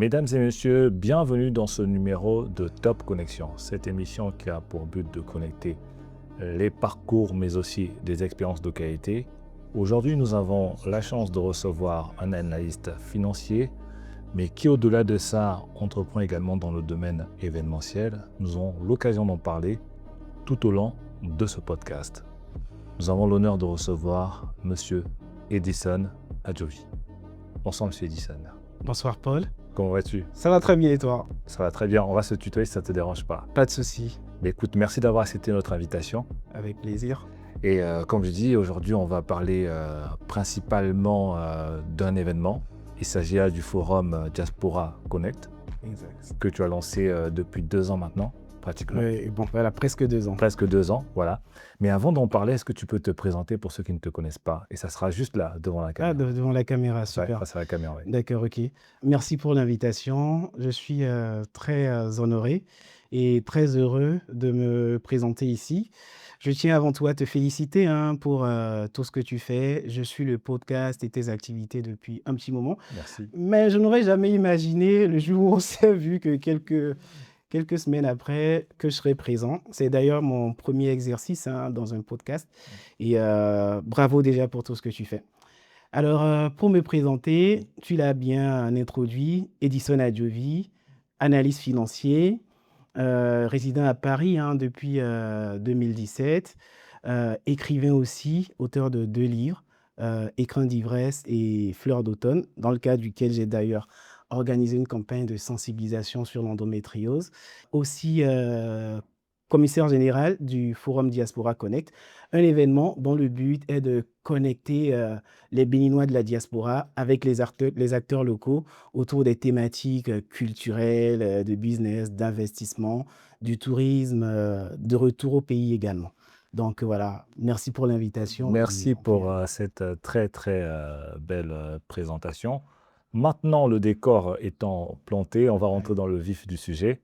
Mesdames et messieurs, bienvenue dans ce numéro de Top Connexion, cette émission qui a pour but de connecter les parcours mais aussi des expériences de qualité. Aujourd'hui, nous avons la chance de recevoir un analyste financier, mais qui au-delà de ça entreprend également dans le domaine événementiel. Nous aurons l'occasion d'en parler tout au long de ce podcast. Nous avons l'honneur de recevoir Monsieur Edison Adjovi. Bonsoir Monsieur Edison. Bonsoir Paul. Comment vas-tu? Ça va très bien et toi? Ça va très bien, on va se tutoyer si ça ne te dérange pas. Pas de souci. Mais écoute, merci d'avoir accepté notre invitation. Avec plaisir. Et comme je dis, aujourd'hui on va parler principalement d'un événement. Il s'agit là du forum Diaspora Connect, Exact. que tu as lancé depuis 2 ans maintenant, pratiquement. Oui, bon, voilà, presque 2 ans. Presque 2 ans, voilà. Mais avant d'en parler, est-ce que tu peux te présenter pour ceux qui ne te connaissent pas? Et ça sera juste là, devant la caméra. Devant la caméra, super. Ouais, face à la caméra, oui. D'accord, ok. Merci pour l'invitation. Je suis très honoré et très heureux de me présenter ici. Je tiens avant tout à te féliciter pour tout ce que tu fais. Je suis le podcast et tes activités depuis un petit moment. Merci. Mais je n'aurais jamais imaginé le jour où on s'est vu que quelques semaines après que je serai présent. C'est d'ailleurs mon premier exercice dans un podcast. Et bravo déjà pour tout ce que tu fais. Alors, pour me présenter, tu l'as bien introduit, Edison Adjovi, analyste financier, résident à Paris depuis 2017, écrivain aussi, auteur de 2 livres, Écrin d'ivresse et Fleurs d'automne, dans le cadre duquel j'ai d'ailleurs organisé une campagne de sensibilisation sur l'endométriose. Aussi, commissaire général du Forum Diaspora Connect, un événement dont le but est de connecter les Béninois de la diaspora avec les acteurs locaux autour des thématiques culturelles, de business, d'investissement, du tourisme, de retour au pays également. Donc voilà, merci pour l'invitation. Merci pour cette très belle présentation. Maintenant, le décor étant planté, on va rentrer dans le vif du sujet.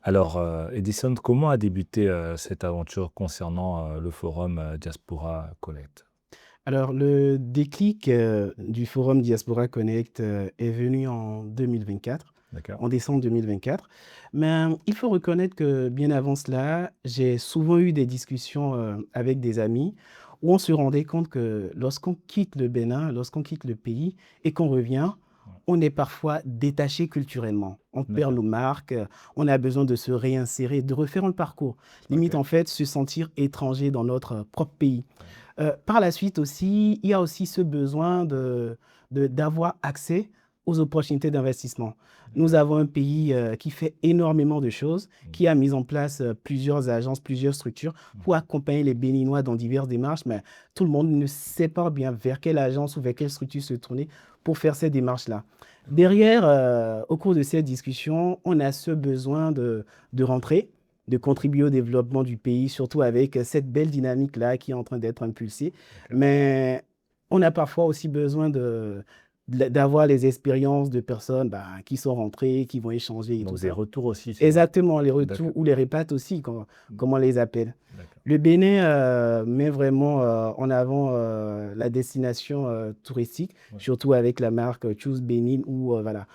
Alors, Edison, comment a débuté cette aventure concernant le forum Diaspora Connect? Alors, le déclic du Forum Diaspora Connect est venu en 2024, D'accord. en décembre 2024. Mais il faut reconnaître que bien avant cela, j'ai souvent eu des discussions avec des amis où on se rendait compte que lorsqu'on quitte le Bénin, lorsqu'on quitte le pays et qu'on revient, on est parfois détaché culturellement. On perd nos marques, on a besoin de se réinsérer, de refaire un parcours. Limite, en fait, se sentir étranger dans notre propre pays. Par la suite aussi, il y a aussi ce besoin d'avoir accès aux opportunités d'investissement. Nous avons un pays qui fait énormément de choses, qui a mis en place plusieurs agences, plusieurs structures pour accompagner les Béninois dans diverses démarches, mais tout le monde ne sait pas bien vers quelle agence ou vers quelle structure se tourner pour faire ces démarches-là. Derrière, au cours de cette discussion, on a ce besoin de rentrer, de contribuer au développement du pays, surtout avec cette belle dynamique-là qui est en train d'être impulsée. Mais on a parfois aussi besoin d'avoir les expériences de personnes qui sont rentrées, qui vont échanger et Donc tout des ça. retours aussi. C'est Exactement, les retours D'accord. ou les répates aussi, comme on les appelle. D'accord. Le Bénin met vraiment en avant la destination touristique, surtout avec la marque Choose Bénin, où voilà,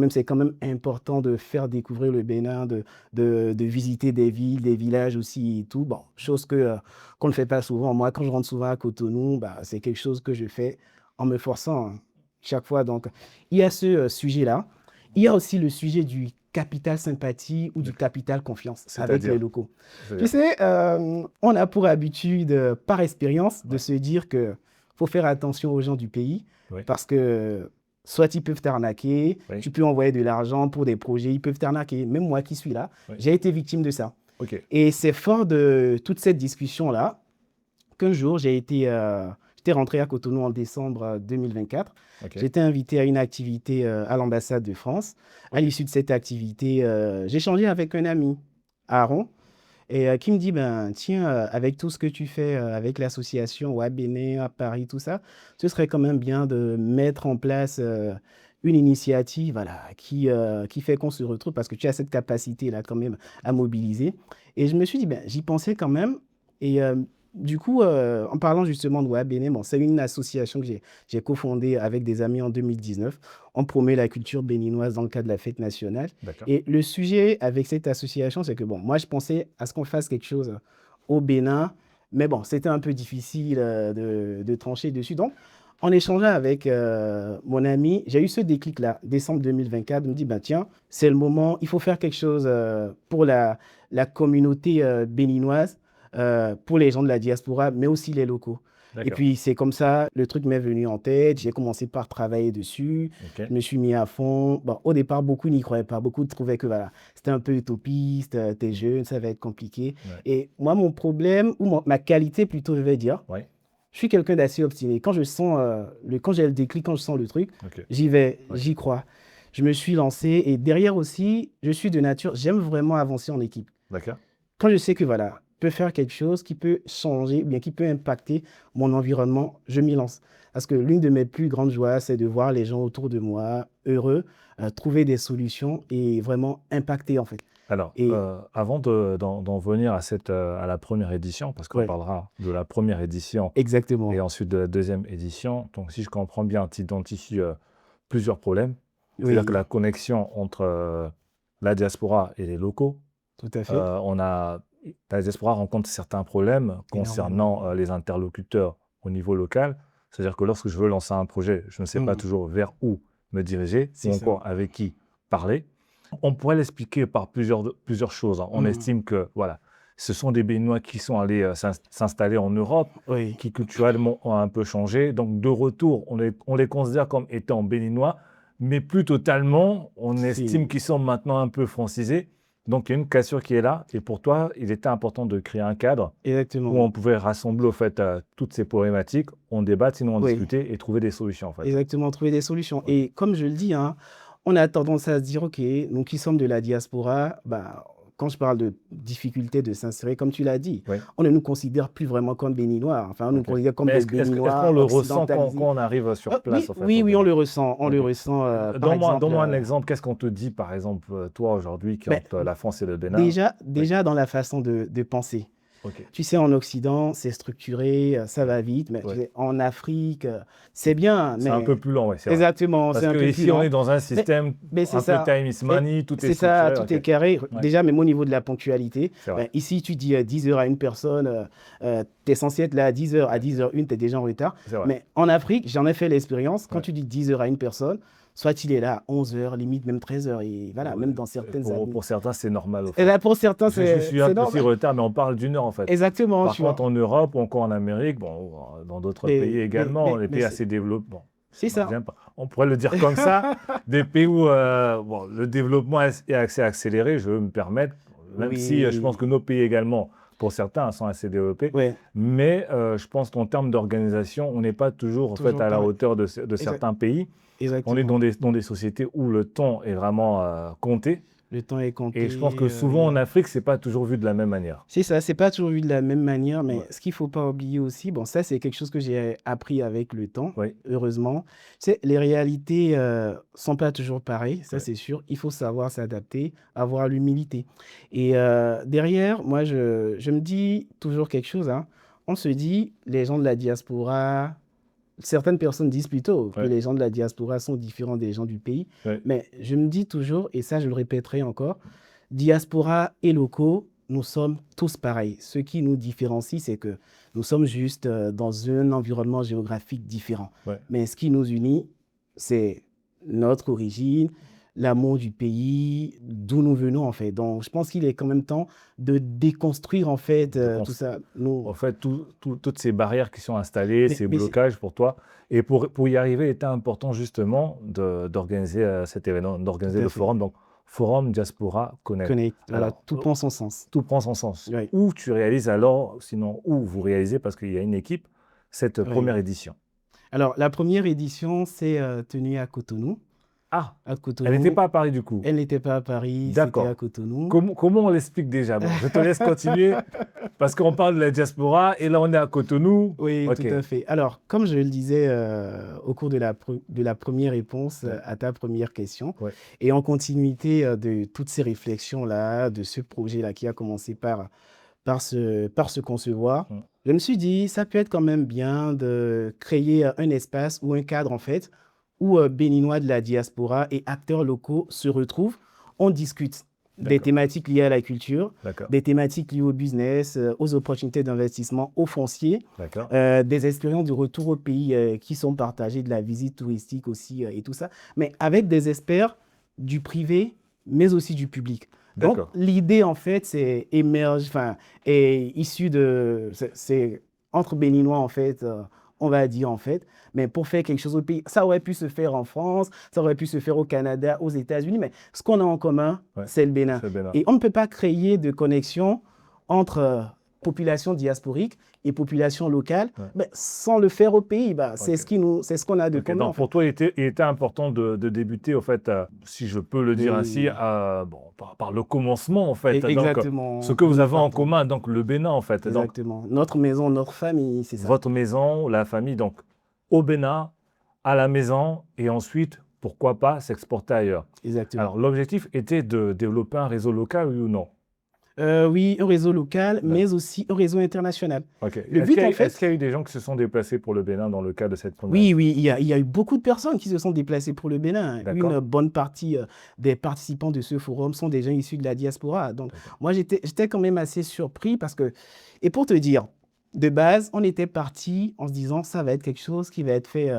c'est quand même important de faire découvrir le Bénin, de visiter des villes, des villages aussi et tout. Bon, chose qu'on ne fait pas souvent. Moi, quand je rentre souvent à Cotonou, c'est quelque chose que je fais en me forçant chaque fois. Donc, il y a ce sujet-là. Il y a aussi le sujet du capital sympathie ou du capital confiance avec les locaux. Tu sais, on a pour habitude, par expérience, de se dire qu'il faut faire attention aux gens du pays parce que soit ils peuvent t'arnaquer, tu peux envoyer de l'argent pour des projets, ils peuvent t'arnaquer. Même moi qui suis là, j'ai été victime de ça. Et c'est fort de toute cette discussion-là qu'un jour, j'étais rentré à Cotonou en décembre 2024. J'étais invité à une activité à l'ambassade de France. À l'issue de cette activité, j'ai échangé avec un ami, Aaron, et qui me dit, tiens, avec tout ce que tu fais avec l'association Bénin, à Paris, tout ça, ce serait quand même bien de mettre en place une initiative qui fait qu'on se retrouve parce que tu as cette capacité-là quand même à mobiliser. Et je me suis dit, j'y pensais quand même. Et du coup, en parlant justement de Wa Bénin, bon, c'est une association que j'ai cofondée avec des amis en 2019. On promet la culture béninoise dans le cadre de la fête nationale. D'accord. Et le sujet avec cette association, c'est que bon, moi, je pensais à ce qu'on fasse quelque chose au Bénin, mais bon, c'était un peu difficile de trancher dessus. Donc, en échangeant avec mon ami, j'ai eu ce déclic-là, décembre 2024, je me dis, bah, tiens, c'est le moment, il faut faire quelque chose pour la communauté béninoise, pour les gens de la diaspora, mais aussi les locaux. Et D'accord. puis, c'est comme ça, le truc m'est venu en tête. J'ai commencé par travailler dessus. Ok. Je me suis mis à fond. Bon, au départ, beaucoup n'y croyaient pas. Beaucoup trouvaient que voilà, c'était un peu utopiste, t'es jeune, ça va être compliqué. Ouais. Et moi, mon problème, ou ma qualité plutôt, je vais dire, Ouais. je suis quelqu'un d'assez obstiné. Quand je sens quand j'ai le déclic, quand je sens le truc, Ok. j'y vais, Ouais. j'y crois. Je me suis lancé et derrière aussi, je suis de nature, j'aime vraiment avancer en équipe. D'accord. Quand je sais que voilà, je peux faire quelque chose qui peut changer, ou bien qui peut impacter mon environnement, je m'y lance. Parce que l'une de mes plus grandes joies, c'est de voir les gens autour de moi heureux, trouver des solutions et vraiment impacter en fait. Alors, Et avant d'en venir à la première édition, parce qu'on ouais, parlera de la première édition et exactement. ensuite de la deuxième édition, donc si je comprends bien, tu identifies plusieurs problèmes. C'est-à-dire que Oui, la connexion entre la diaspora et les locaux, tout à fait. la diaspora rencontre certains problèmes concernant Énormément. les interlocuteurs au niveau local. C'est-à-dire que lorsque je veux lancer un projet, je ne sais pas Mhm. toujours vers où me diriger C'est ou ça. encore avec qui parler. On pourrait l'expliquer par plusieurs choses, hein. On Mhm. estime que voilà, ce sont des Béninois qui sont allés s'installer en Europe, Oui, qui culturellement ont un peu changé. Donc, de retour, on les considère comme étant Béninois, mais plus totalement, on estime si, qu'ils sont maintenant un peu francisés. Donc, il y a une cassure qui est là. Et pour toi, il était important de créer un cadre où exactement. on pouvait rassembler au fait toutes ces problématiques, on débattre, sinon on Oui, discuter et trouver des solutions en fait. exactement, trouver des solutions. Ok. Et comme je le dis, hein, on a tendance à se dire, OK, nous qui sommes de la diaspora, bah, quand je parle de difficulté de s'insérer, comme tu l'as dit, Oui. on ne nous considère plus vraiment comme Béninois. Enfin, on nous Ok. considère comme Mais des est-ce qu'on Béninois le ressent occidentalisés. quand on arrive sur place Oui, en fait oui, au oui, on Bénin? le ressent. On le Ok. ressent, par exemple. Donne-moi un exemple. Qu'est-ce qu'on te dit, par exemple, toi aujourd'hui, qui est Ben, entre la France et le Bénin? Oui. déjà dans la façon de penser. Ok. Tu sais, en Occident, c'est structuré, ça Oui. va vite, mais tu Ouais. sais, en Afrique, c'est bien, C'est un peu mais plus lent, oui, c'est vrai. exactement, c'est Parce un que peu plus ici, on est lent. dans un Mais, système mais c'est un peu ça. time is Et money, tout est c'est ça, structuré. tout Ok. est carré. Ouais, Déjà, même au niveau de la ponctualité, c'est vrai. ben, ici, tu dis 10 heures à une personne, tu es censé être là à 10 heures, à Ouais, 10 heures une, tu es déjà en retard. c'est vrai. Mais en Afrique, j'en ai fait l'expérience, quand Ouais. tu dis 10 heures à une personne, soit il est là à 11 heures, limite même 13 heures, et voilà, Ouais. même dans certaines années. Pour certains, c'est normal au Et fait. là, pour certains, Je suis un c'est peu si normal. retard, mais on parle d'une heure en fait. Exactement, Par tu contre, vois. en Europe ou encore en Amérique, bon, dans d'autres pays également, les Mais pays assez développés, bon, c'est non, ça. j'aime pas. On pourrait le dire comme ça, des pays où bon, le développement est assez accéléré, je veux me permettre, même si je pense Oui, que nos pays également, pour certains, sont assez développés, ouais, mais je pense qu'en termes d'organisation, on n'est pas toujours en fait toujours à la pareil. hauteur de Exact- certains pays. On est exactement. dans des sociétés où le temps est vraiment compté, Le temps est et je pense compté, que souvent en oui. Afrique, c'est pas toujours vu de la même manière. C'est ça, c'est pas toujours vu de la même manière, mais Ouais. ce qu'il faut pas oublier aussi, bon, ça, c'est quelque chose que j'ai appris avec le temps, Oui, heureusement. C'est les réalités sont pas toujours pareilles, ça, ouais, c'est sûr. Il faut savoir s'adapter, avoir l'humilité. Et derrière, moi, je me dis toujours quelque chose, hein. On se dit, les gens de la diaspora, certaines personnes disent plutôt que ouais, les gens de la diaspora sont différents des gens du pays, ouais. mais je me dis toujours, et ça je le répéterai encore, diaspora et locaux, nous sommes tous pareils. Ce qui nous différencie, c'est que nous sommes juste dans un environnement géographique différent. Ouais. Mais ce qui nous unit, c'est notre origine, l'amour du pays, d'où nous venons en fait. Donc je pense qu'il est quand même temps de déconstruire en fait De tout cons- ça. Nous, En fait, toutes ces barrières qui sont installées, ces mais blocages pour toi. Et pour y arriver, il était important justement d'organiser cet événement, tout d'organiser à le fait. forum. Donc, Forum Diaspora Connect. Connect, voilà, Alors, tout prend son sens. tout prend son sens. Oui, Où tu réalises alors, sinon où vous réalisez, parce qu'il y a une équipe, cette oui. première édition. Alors, la première édition s'est tenue à Cotonou. Ah, À elle n'était Cotonou, pas à Paris du coup. elle n'était pas à Paris, c'était à D'accord. Cotonou. Comment on l'explique déjà? Bon, je te laisse continuer parce qu'on parle de la diaspora et là on est à Cotonou. Oui, tout Ok. à fait. Alors, comme je le disais au cours de de la première réponse Ouais, à ta première question, ouais, et en continuité de toutes ces réflexions-là, de ce projet-là qui a commencé par se concevoir, Je me suis dit, ça peut être quand même bien de créer un espace ou un cadre, en fait, où Béninois de la diaspora et acteurs locaux se retrouvent, on discute des D'accord, thématiques liées à la culture, d'accord, des thématiques liées au business, aux opportunités d'investissement, aux fonciers, d'accord, des expériences de retour au pays qui sont partagées, de la visite touristique aussi et tout ça, mais avec des experts du privé, mais aussi du public. Donc, d'accord. l'idée, en fait, c'est émerge, enfin, est issue c'est entre Béninois, en fait, on va dire, en fait, mais pour faire quelque chose au pays, ça aurait pu se faire en France, ça aurait pu se faire au Canada, aux États-Unis, mais ce qu'on a en commun, Ouais, c'est le Bénin. c'est Bénin. Et on ne peut pas créer de connexion entre population diasporique et population locale Ouais. mais sans le faire au pays. Bah, Ok. c'est ce qu'on a de Ok, commun, en donc fait. pour toi, il était important de débuter, au fait, si je peux le dire ainsi, Oui, bon, par le commencement, en fait. Donc, ce exactement. que vous Nous avez en partons. commun, donc le Bénin, en fait. Donc, Exactement. Notre maison, notre famille, c'est ça. votre maison, la famille, donc au Bénin, à la maison, et ensuite, pourquoi pas, s'exporter ailleurs. Exactement. Alors, l'objectif était de développer un réseau local, oui ou non? Oui, un réseau local, D'accord. mais aussi un réseau international. Ok. Le Est-ce but, en est-ce fait, qu'il y a eu des gens qui se sont déplacés pour le Bénin dans le cadre de cette première oui, édition? oui, il y a eu beaucoup de personnes qui se sont déplacées pour le Bénin. D'accord, Une bonne partie des participants de ce forum sont des gens issus de la diaspora. Donc, d'accord. moi, j'étais quand même assez surpris parce que, et pour te dire, de base, on était parti en se disant, ça va être quelque chose qui va être fait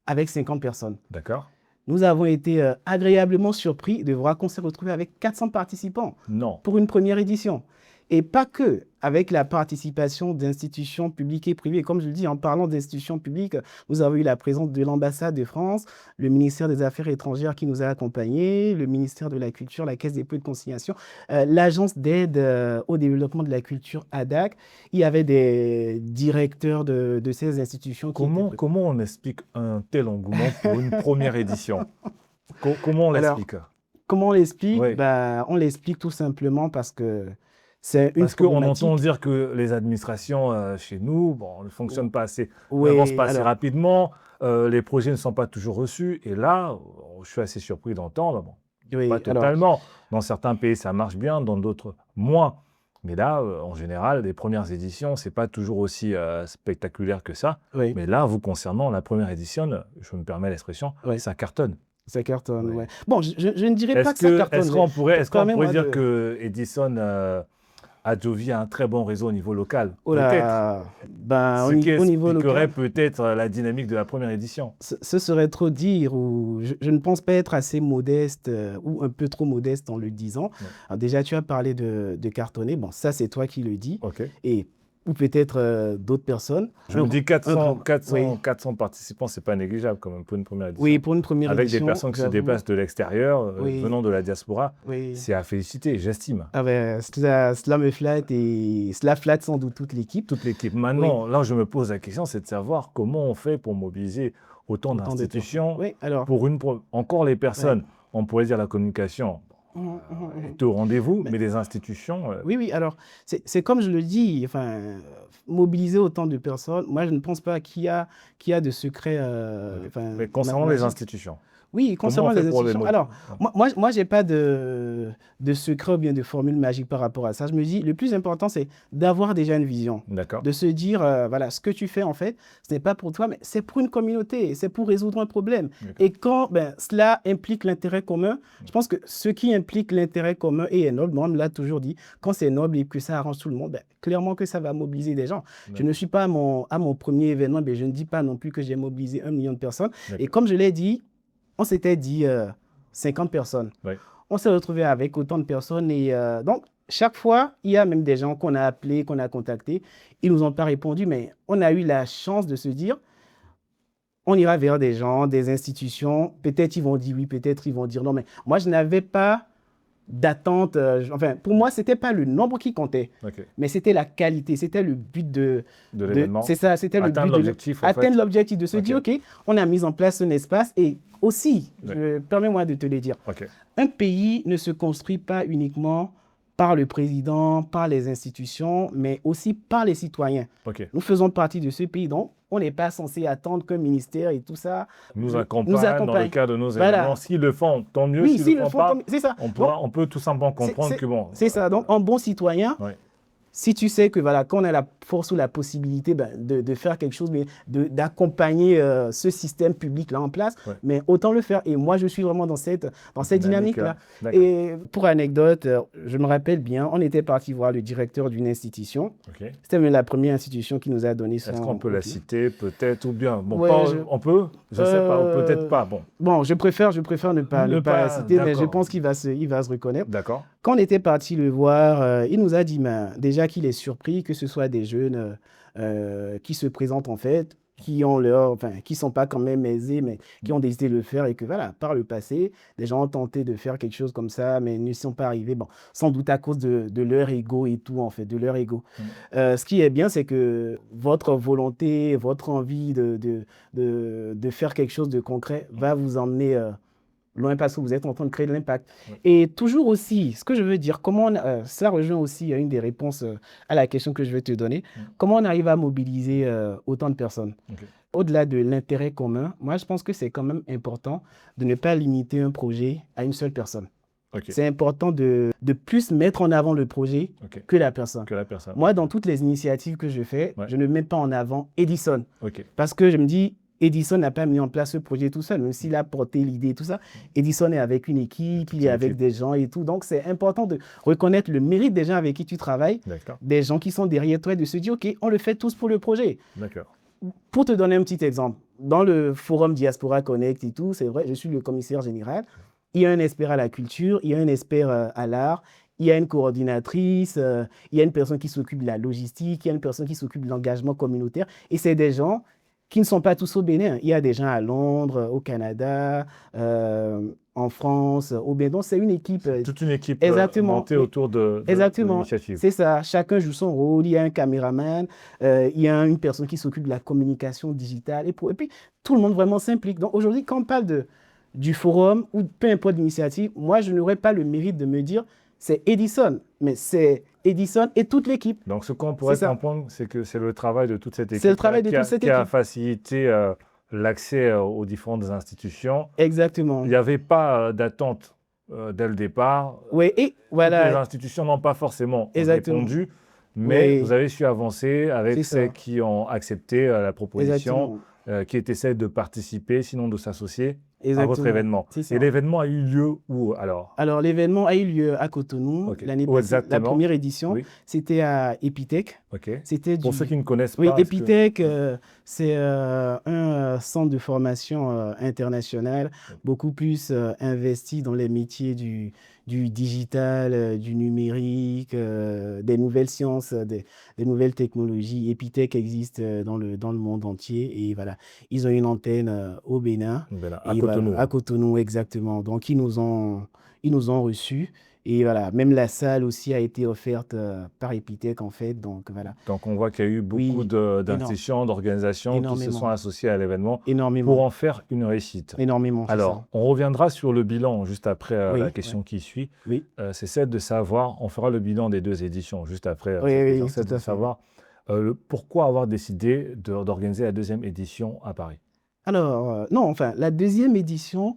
avec 50 personnes. D'accord. Nous avons été agréablement surpris de voir qu'on s'est retrouvé avec 400 participants Non. pour une première édition. Et pas que avec la participation d'institutions publiques et privées. Comme je le dis, en parlant d'institutions publiques, nous avons eu la présence de l'ambassade de France, le ministère des Affaires étrangères qui nous a accompagnés, le ministère de la Culture, la Caisse des dépôts et de consignation, l'agence d'aide au développement de la culture ADAC. Il y avait des directeurs de ces institutions qui étaient présents. Comment on explique un tel engouement pour une première édition? Comment on Alors, l'explique? comment on l'explique? Oui, Bah, on l'explique tout simplement parce que c'est une parce qu'on entend problématique. dire que les administrations chez nous, bon, ne fonctionnent pas assez, n'avancent Oui, pas assez alors, rapidement, les projets ne sont pas toujours reçus. Et là, je suis assez surpris d'entendre, bon, pas oui, alors, totalement. Dans certains pays, ça marche bien, dans d'autres, moins. Mais là, en général, les premières éditions, c'est pas toujours aussi spectaculaire que ça. oui, Mais là, vous concernant la première édition, je me permets l'expression, oui, ça cartonne. ça cartonne, Oui. ouais. Bon, je ne dirais pas que ça cartonne. Est-ce qu'on pourrait Permets-moi dire de... que Edison Adjovi a un très bon réseau au niveau local? Oh Peut-être. là, ben, Ce qui au niveau expliquerait local, peut-être la dynamique de la première édition. ce serait trop dire, ou je ne pense pas être assez modeste ou un peu trop modeste en le disant. Ouais. Alors déjà, tu as parlé de cartonner. Bon, ça, c'est toi qui le dis. OK. Et, ou peut-être d'autres personnes. Je me dis Oui. 400 participants, c'est pas négligeable quand même pour une première Oui, édition. pour une première Avec des édition, personnes qui se j'avoue. déplacent de l'extérieur, Oui, venant de la diaspora, oui. c'est à féliciter, j'estime. Ah ben, cela me flatte et cela flatte sans doute toute l'équipe. Toute l'équipe. Oui, Maintenant, là où je me pose la question, c'est de savoir comment on fait pour mobiliser autant autant de temps. d'institutions Oui, alors, pour encore les ouais. personnes, on pourrait dire la communication est au rendez-vous, Mais- mais les institutions, oui, oui, alors, c'est comme je le dis, enfin, mobiliser autant de personnes, moi, je ne pense pas qu'il y a de secret enfin, mais concernant les magique. institutions, Oui, comment on concernant fait les pour les institutions. Alors, moi je n'ai pas de secret ou bien de formule magique par rapport à ça. Je me dis, le plus important, c'est d'avoir déjà une vision. D'accord. De se dire, voilà, ce que tu fais, en fait, ce n'est pas pour toi, mais c'est pour une communauté, c'est pour résoudre un problème. D'accord. Et quand ben, cela implique l'intérêt commun, je pense que ce qui implique l'intérêt commun et est noble, moi, on me l'a toujours dit, quand c'est noble et que ça arrange tout le monde, ben, clairement que ça va mobiliser des gens. Je ne suis pas à mon premier événement, mais je ne dis pas non plus que j'ai mobilisé 1 million de personnes. D'accord. Et comme je l'ai dit, on s'était dit 50 personnes. Oui. On s'est retrouvé avec autant de personnes et donc chaque fois, il y a même des gens qu'on a appelés, qu'on a contactés, ils nous ont pas répondu, mais on a eu la chance de se dire, on ira vers des gens, des institutions, peut-être ils vont dire oui, peut-être ils vont dire non, mais moi je n'avais pas d'attente, enfin pour moi c'était pas le nombre qui comptait, OK. mais c'était la qualité, c'était le but De l'événement. c'est ça, c'était le Atteindre but l'objectif, en fait. atteindre l'objectif, de se OK. dire, OK, on a mis en place un espace et aussi, Ouais. permets-moi de te le dire, OK. un pays ne se construit pas uniquement par le président, par les institutions, mais aussi par les citoyens. OK. Nous faisons partie de ce pays, donc on n'est pas censé attendre qu'un ministère et tout ça Nous nous accompagne dans le accompagne. cadre de nos Voilà. événements. S'ils le font, tant mieux. Oui, S'ils s'ils le le font font, pas, c'est ça. Donc, on peut tout simplement comprendre que bon. c'est ça. Donc, un bon citoyen, Ouais. si tu sais que voilà, quand on a la force ou la possibilité de faire quelque chose, mais d'accompagner ce système public-là en place, Ouais. mais autant le faire. Et moi, je suis vraiment dans cette dynamique-là. D'accord. Et pour anecdote, je me rappelle bien, on était parti voir le directeur d'une institution. Ok. C'était même la première institution qui nous a donné son... Est-ce qu'on peut la citer peut-être ou bien bon, Ouais, pas, on peut? Je sais pas, ou peut-être pas. Bon. Bon, je préfère ne pas la citer, mais je d'accord. pense qu'il va se reconnaître. D'accord. Quand on était parti le voir, il nous a dit déjà qu'il est surpris que ce soit des jeunes qui se présentent en fait, qui sont pas quand même aisés, mais qui ont décidé de le faire et que voilà, par le passé, des gens ont tenté de faire quelque chose comme ça, mais ne sont pas arrivés, bon, sans doute à cause de leur ego et tout en fait, de leur ego. Ce qui est bien, c'est que votre volonté, votre envie de faire quelque chose de concret va vous emmener loin parce que vous êtes en train de créer de l'impact. Ouais. Et toujours aussi, ce que je veux dire, ça rejoint aussi une des réponses à la question que je vais te donner. Comment on arrive à mobiliser autant de personnes? Okay. Au-delà de l'intérêt commun, moi, je pense que c'est quand même important de ne pas limiter un projet à une seule personne. Okay. C'est important de plus mettre en avant le projet que la personne. Moi, dans toutes les initiatives que je fais, je ne mets pas en avant Edison. Parce que je me dis, Edison n'a pas mis en place ce projet tout seul, même s'il a porté l'idée et tout ça. Edison est avec une équipe, il est avec des gens et tout. Donc, c'est important de reconnaître le mérite des gens avec qui tu travailles, des gens qui sont derrière toi et de se dire, OK, on le fait tous pour le projet. Pour te donner un petit exemple, dans le forum Diaspora Connect et tout, c'est vrai, je suis le commissaire général. Il y a un expert à la culture, il y a un expert à l'art, il y a une coordinatrice, il y a une personne qui s'occupe de la logistique, il y a une personne qui s'occupe de l'engagement communautaire. Et c'est des gens qui ne sont pas tous au Bénin. Il y a des gens à Londres, au Canada, en France, au Bénin. Donc, c'est une équipe. Toute une équipe montée autour de l'initiative. C'est ça. Chacun joue son rôle. Il y a un caméraman, il y a une personne qui s'occupe de la communication digitale. Et puis, tout le monde vraiment s'implique. Donc, aujourd'hui, quand on parle du forum ou peu importe l'initiative, moi, je n'aurais pas le mérite de me dire c'est Edison, mais c'est Edison et toute l'équipe. Donc, ce qu'on pourrait comprendre, c'est que c'est le travail de toute cette équipe. C'est le travail de toute cette équipe. Qui a facilité l'accès aux différentes institutions. Exactement. Il n'y avait pas d'attente dès le départ. Oui, et voilà. Toutes les institutions n'ont pas forcément répondu, mais vous avez su avancer avec ceux qui ont accepté la proposition, qui étaient celles de participer, sinon de s'associer à votre événement. Et l'événement a eu lieu où alors? Alors, l'événement a eu lieu à Cotonou l'année passée. La première édition, c'était à Epitech. Pour ceux qui ne connaissent pas. Oui, Epitech, c'est un centre de formation international, beaucoup plus investi dans les métiers du digital, du numérique, des nouvelles sciences, des nouvelles technologies. Epitech existe dans le monde entier et voilà, ils ont une antenne au Bénin. À Cotonou, exactement. Donc, ils nous ont reçus. Et voilà, même la salle aussi a été offerte par Epitech, en fait. Donc, voilà. Donc, on voit qu'il y a eu beaucoup d'institutions, d'organisations qui se sont associées à l'événement pour en faire une réussite. Énormément. Alors, on reviendra sur le bilan juste après la question qui suit. C'est celle de savoir, on fera le bilan des 2 éditions juste après. C'est de savoir pourquoi avoir décidé d'organiser la 2e édition à Paris. Alors, non, enfin, la 2e édition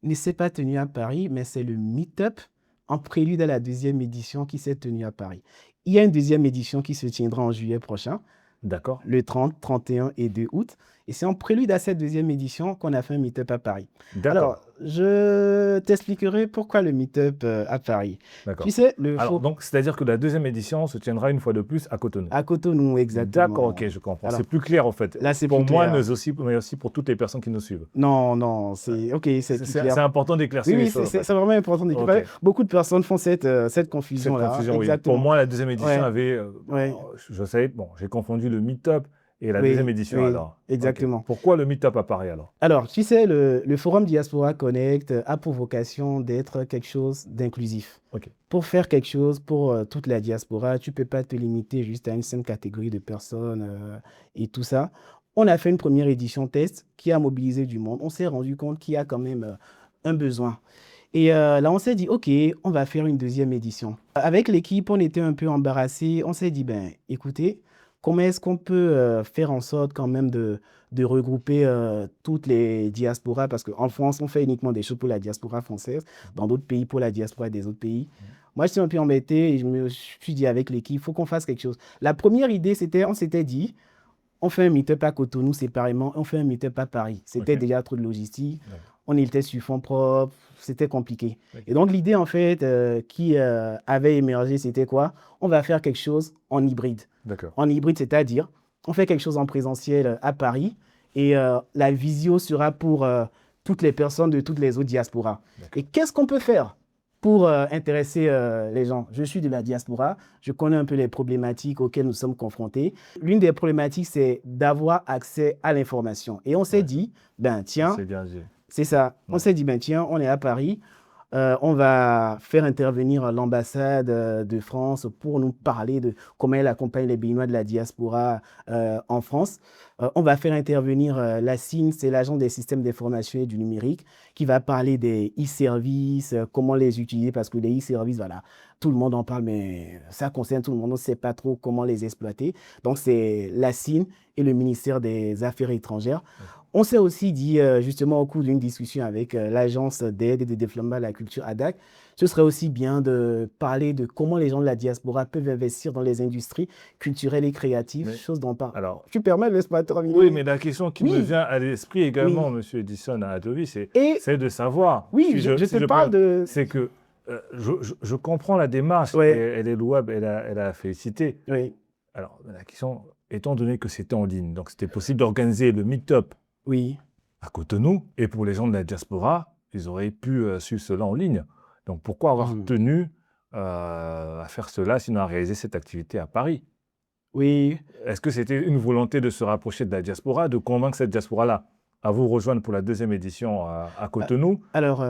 ne s'est pas tenue à Paris, mais c'est le Meetup en prélude à la 2e édition qui s'est tenue à Paris. Il y a une 2e édition qui se tiendra en juillet prochain. D'accord. Le 30, 31 et 2 août. Et c'est en prélude à cette 2e édition qu'on a fait un meet-up à Paris. Alors, je t'expliquerai pourquoi le meet-up à Paris. D'accord. Tu sais, donc, c'est-à-dire que la 2e édition se tiendra une fois de plus à Cotonou. À Cotonou, exactement. D'accord, ok, je comprends. C'est plus clair, en fait. Là, c'est pour plus moi, clair. mais aussi pour toutes les personnes qui nous suivent. Non, c'est clair. C'est important d'éclaircir les choses. C'est vraiment important d'éclaircir. Beaucoup de personnes font cette confusion-là. Pour moi, la 2e édition avait... je savais, j'ai confondu le meet-up et la 2e édition, alors. Exactement. Pourquoi le meet-up à Paris, alors? Alors, tu sais, le Forum Diaspora Connect a pour vocation d'être quelque chose d'inclusif. Pour faire quelque chose pour toute la diaspora, tu ne peux pas te limiter juste à une seule catégorie de personnes et tout ça. On a fait une première édition test qui a mobilisé du monde. On s'est rendu compte qu'il y a quand même un besoin. Et là, on s'est dit, OK, on va faire une 2e édition. Avec l'équipe, on était un peu embarrassés. On s'est dit, écoutez, comment est-ce qu'on peut faire en sorte quand même de regrouper toutes les diasporas? Parce qu'en France, on fait uniquement des choses pour la diaspora française, dans d'autres pays pour la diaspora des autres pays. moi, je suis un peu embêté et je me suis dit avec l'équipe, il faut qu'on fasse quelque chose. La première idée, c'était, on s'était dit, on fait un meet-up à Cotonou séparément, on fait un meet-up à Paris. C'était Ok. déjà trop de logistique. D'accord. On était sur fonds propres, c'était compliqué. Ok. Et donc, l'idée, en fait, qui avait émergé, c'était quoi? On va faire quelque chose en hybride. D'accord. En hybride, c'est-à-dire, on fait quelque chose en présentiel à Paris et la visio sera pour toutes les personnes de toutes les autres diasporas. D'accord. Et qu'est-ce qu'on peut faire pour intéresser les gens? Je suis de la diaspora, je connais un peu les problématiques auxquelles nous sommes confrontés. L'une des problématiques, c'est d'avoir accès à l'information. Et on s'est Ouais. dit, ben tiens, C'est bien dit. c'est ça. On Ouais. s'est dit, ben tiens, on est à Paris, on va faire intervenir l'ambassade de France pour nous parler de comment elle accompagne les Béninois de la diaspora en France. On va faire intervenir la CIN, c'est l'agent des systèmes d'information et du numérique, qui va parler des e-services, comment les utiliser, parce que les e-services, voilà, tout le monde en parle, mais ça concerne tout le monde, on ne sait pas trop comment les exploiter. Donc, c'est la CIN et le ministère des Affaires étrangères. On s'est aussi dit, justement, au cours d'une discussion avec l'Agence d'aide et de développement à la culture ADAC, ce serait aussi bien de parler de comment les gens de la diaspora peuvent investir dans les industries culturelles et créatives, Mais, chose dont parle. alors, Tu permets, laisse-moi terminer. oui, mais la question qui me Oui. vient à l'esprit également, Oui. Monsieur Edison à Adovi, c'est Et de savoir. oui, si je si te je parle peux- de... C'est que je comprends la démarche, et Ouais, elle est louable, elle a félicité. oui, Alors, la question, étant donné que c'était en ligne, donc c'était possible d'organiser le meet-up oui, à Cotonou, et pour les gens de la diaspora, ils auraient pu suivre cela en ligne. Donc, pourquoi avoir Mhm. tenu à faire cela, sinon à réaliser cette activité à Paris? oui. Est-ce que c'était une volonté de se rapprocher de la diaspora, de convaincre cette diaspora-là à vous rejoindre pour la deuxième édition à Ah, Cotonou, alors,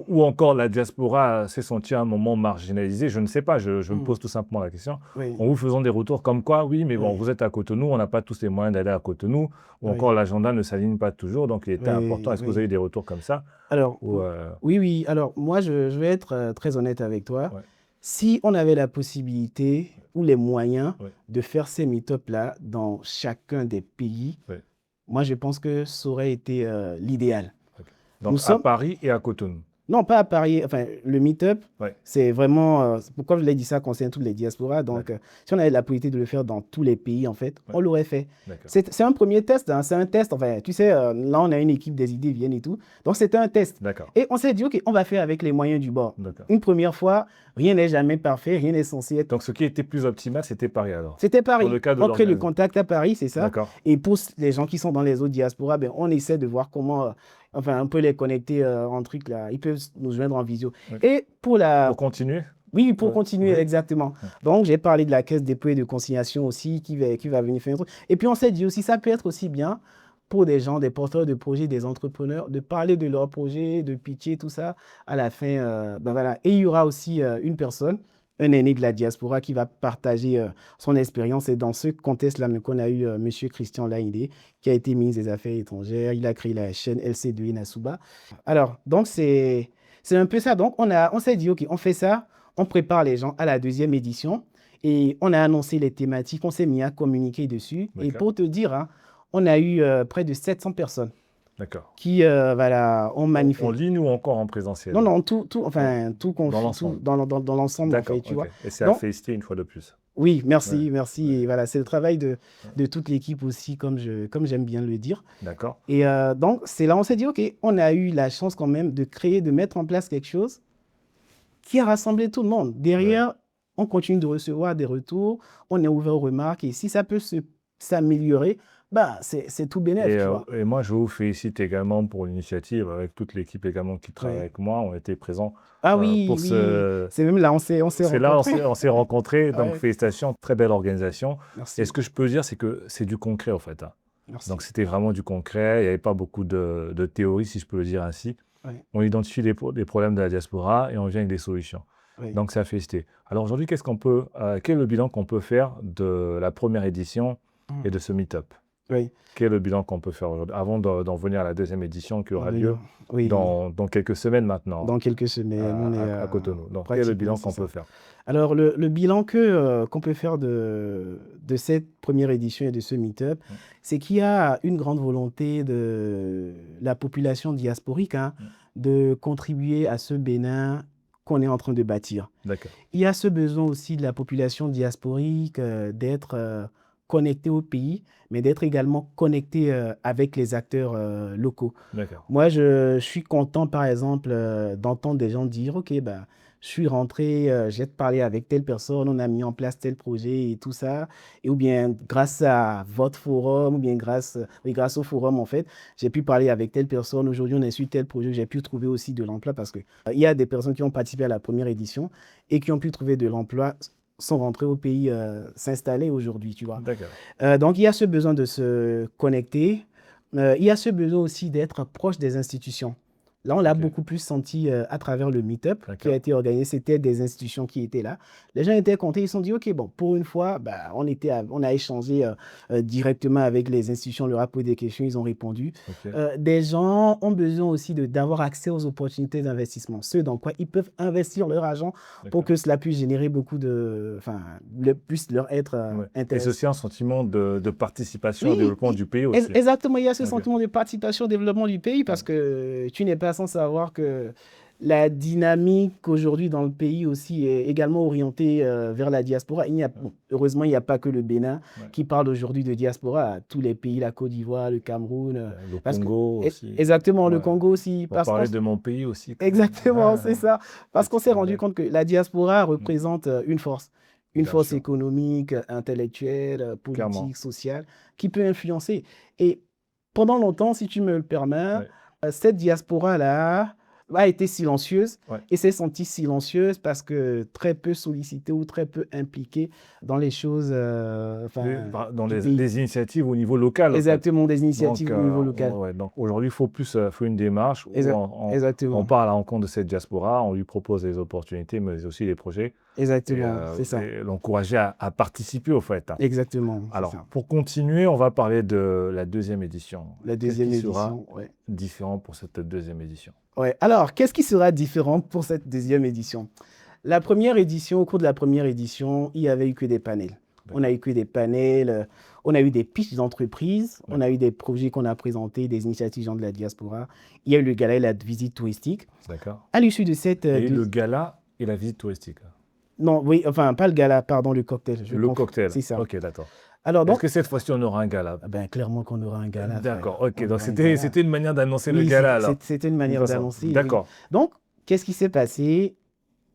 ou encore la diaspora s'est sentie à un moment marginalisée? Je ne sais pas, je me pose tout simplement la question. oui, En vous faisant des retours comme quoi, oui, mais bon, oui, vous êtes à Cotonou, on n'a pas tous les moyens d'aller à Cotonou, ou encore oui, l'agenda ne s'aligne pas toujours, donc il était important. oui, Est-ce que vous oui. avez eu des retours comme ça? Alors, Ou, oui, oui. Alors, moi, je vais être très honnête avec toi. ouais, Si on avait la possibilité ou les moyens ouais, de faire ces meet-up-là dans chacun des pays, ouais. moi, je pense que ça aurait été l'idéal. Ok. Nous Donc à sommes... Paris et à Cotonou. Non, pas à Paris. Enfin, le meet-up, Ouais, c'est vraiment... pourquoi je l'ai dit ça concerne toutes les diasporas. Donc, d'accord, si on avait la possibilité de le faire dans tous les pays, en fait, ouais, on l'aurait fait. d'accord. C'est un premier test, hein, c'est un test. Enfin, tu sais, là, on a une équipe des idées viennent et tout. Donc, c'était un test. D'accord, Et on s'est dit, OK, on va faire avec les moyens du bord. d'accord. Une première fois, rien n'est jamais parfait, rien n'est censé être... Donc ce qui était plus optimal, c'était Paris alors, C'était dans le Paris. cadre de On crée le l'organisation. contact à Paris, c'est ça. D'accord, Et pour les gens qui sont dans les autres diasporas, ben, on essaie de voir comment, enfin, un peu les connecter en truc là. Ils peuvent nous joindre en visio. oui. Et pour la... Pour continuer? Oui, pour Ouais, continuer, oui. exactement. Ouais. Donc, j'ai parlé de la caisse dépôt et de consignation aussi qui va venir faire un truc. Et puis, on s'est dit aussi, ça peut être aussi bien pour des gens, des porteurs de projets, des entrepreneurs, de parler de leurs projets, de pitcher, tout ça. À la fin, ben voilà. Et il y aura aussi une personne, un aîné de la diaspora qui va partager son expérience. Et dans ce contexte-là, qu'on a eu M. Christian Laïdé, qui a été ministre des Affaires étrangères. Il a créé la chaîne LC2 Inasuba. Alors, donc, c'est un peu ça. Donc, on s'est dit, OK, on fait ça. On prépare les gens à la deuxième édition et on a annoncé les thématiques, on s'est mis à communiquer dessus. Et D'accord, pour te dire, hein, on a eu près de 700 personnes d'accord. qui voilà, ont En manifesté. ligne ou encore en présentiel? Non, non, Dans dans l'ensemble. l'ensemble, en D'accord, fait, tu ok. vois. Et c'est à Donc, féliciter une fois de plus. oui, Ouais, merci, merci. ouais, Et voilà, c'est le travail de ouais. toute l'équipe aussi, comme j'aime bien le dire. D'accord, Et donc, c'est là, on s'est dit, OK, on a eu la chance quand même de créer, de mettre en place quelque chose qui a rassemblé tout le monde. ouais. Derrière, on continue de recevoir des retours, on est ouvert aux remarques et si ça peut s'améliorer, bah, c'est tout bénef, tu vois. Et moi, je vous félicite également pour l'initiative, avec toute l'équipe également qui travaille Ouais. avec moi. On était présents Ah oui, pour oui, ce... c'est même là, on s'est C'est là, rencontrés. on s'est rencontrés, donc Ouais. félicitations, très belle organisation. Merci, Et ce que je peux dire, c'est que c'est du concret en fait, hein. merci. Donc c'était vraiment du concret, il n'y avait pas beaucoup de théorie, si je peux le dire ainsi. Ouais, On identifie les problèmes de la diaspora et on vient avec des solutions. ouais. Donc c'est à féliciter. Alors aujourd'hui, quel est le bilan qu'on peut faire de la première édition et de ce meet-up? Oui, Quel est le bilan qu'on peut faire aujourd'hui, avant d'en venir à la deuxième édition qui aura lieu oui, dans quelques semaines maintenant dans quelques semaines, on est à Cotonou. Donc quel est le pratiquement, bilan c'est qu'on ça. peut faire? Alors, le bilan qu'on peut faire de cette première édition et de ce meet-up, c'est qu'il y a une grande volonté de la population diasporique, hein, de contribuer à ce Bénin qu'on est en train de bâtir. D'accord. Il y a ce besoin aussi de la population diasporique d'être connectée au pays, mais d'être également connectée avec les acteurs locaux. D'accord. Moi, je suis content, par exemple, d'entendre des gens dire, OK, bah, je suis rentré, j'ai parlé avec telle personne, on a mis en place tel projet et tout ça. Et ou bien, grâce à votre forum, ou bien oui, grâce au forum, en fait, j'ai pu parler avec telle personne. Aujourd'hui, on a su tel projet. J'ai pu trouver aussi de l'emploi parce que il y a des personnes qui ont participé à la première édition et qui ont pu trouver de l'emploi sont rentrés au pays s'installer aujourd'hui, tu vois. D'accord. Donc, il y a ce besoin de se connecter. Il y a ce besoin aussi d'être proche des institutions. Là, on l'a Ok. beaucoup plus senti à travers le meet-up qui a D'accord. été organisé. C'était des institutions qui étaient là. Les gens étaient contents. Ils se sont dit, OK, bon, pour une fois, bah, on a échangé directement avec les institutions, on leur a posé des questions, ils ont répondu. Ok. Des gens ont besoin aussi d'avoir accès aux opportunités d'investissement, ce dans quoi ils peuvent investir leur argent pour D'accord. que cela puisse générer beaucoup de... Enfin, puisse leur être Ouais. Et c'est intéressant. aussi un sentiment de participation au Oui, développement du pays aussi. exactement. Il y a ce Ok. sentiment de participation au développement du pays parce que tu n'es pas sans savoir que la dynamique aujourd'hui dans le pays aussi est également orientée vers la diaspora. Bon, heureusement, il n'y a pas que le Bénin Ouais. qui parle aujourd'hui de diaspora. Tous les pays, la Côte d'Ivoire, le Cameroun. Le Parce que- Congo aussi. Exactement, le Ouais. Congo aussi. Pour Parce parler qu'on de mon pays aussi. Exactement, Ah, c'est ça. Parce qu'on petit s'est rendu parallèle. compte que la diaspora représente une force. Une Bien force sûr. économique, intellectuelle, Clairement. politique, sociale, qui peut influencer. Et pendant longtemps, si tu me le permets, Ouais. cette diaspora-là a été silencieuse Ouais. et s'est sentie silencieuse parce que très peu sollicitée ou très peu impliquée dans les choses Dans du pays. les initiatives au niveau local, en fait. Exactement, des Donc, initiatives au niveau local. ouais, donc aujourd'hui, il faut plus faut une démarche où on Exactement. part à la rencontre de cette diaspora, on lui propose des opportunités, mais aussi des projets, et Exactement, c'est ça. l'encourager à participer, au fait. Exactement, c'est Alors, ça. pour continuer, on va parler de la deuxième édition. La Qu'est-ce deuxième qui sera édition, ouais. différent pour cette deuxième édition? Ouais. Alors, qu'est-ce qui sera différent pour cette deuxième édition? La première édition, au cours de la première édition, il n'y avait eu que des panels. On a eu que des panels, on a eu des pitchs d'entreprises, on a eu des projets qu'on a présentés, des initiatives gens de la diaspora. Il y a eu le gala et la visite touristique. D'accord. À l'issue de cette... Et le gala et la visite touristique. Non, oui, enfin, pas le gala, pardon, le cocktail. Le cocktail. C'est ça. Ok, d'accord. Alors, Est-ce donc, que cette fois-ci, on aura un gala? ben, clairement qu'on aura un gala. D'accord, frère. ok. On Donc, aura un gala. c'était une manière d'annoncer le Oui, gala, alors. c'était une manière D'une façon. d'annoncer. Oui. D'accord. Donc, qu'est-ce qui s'est passé?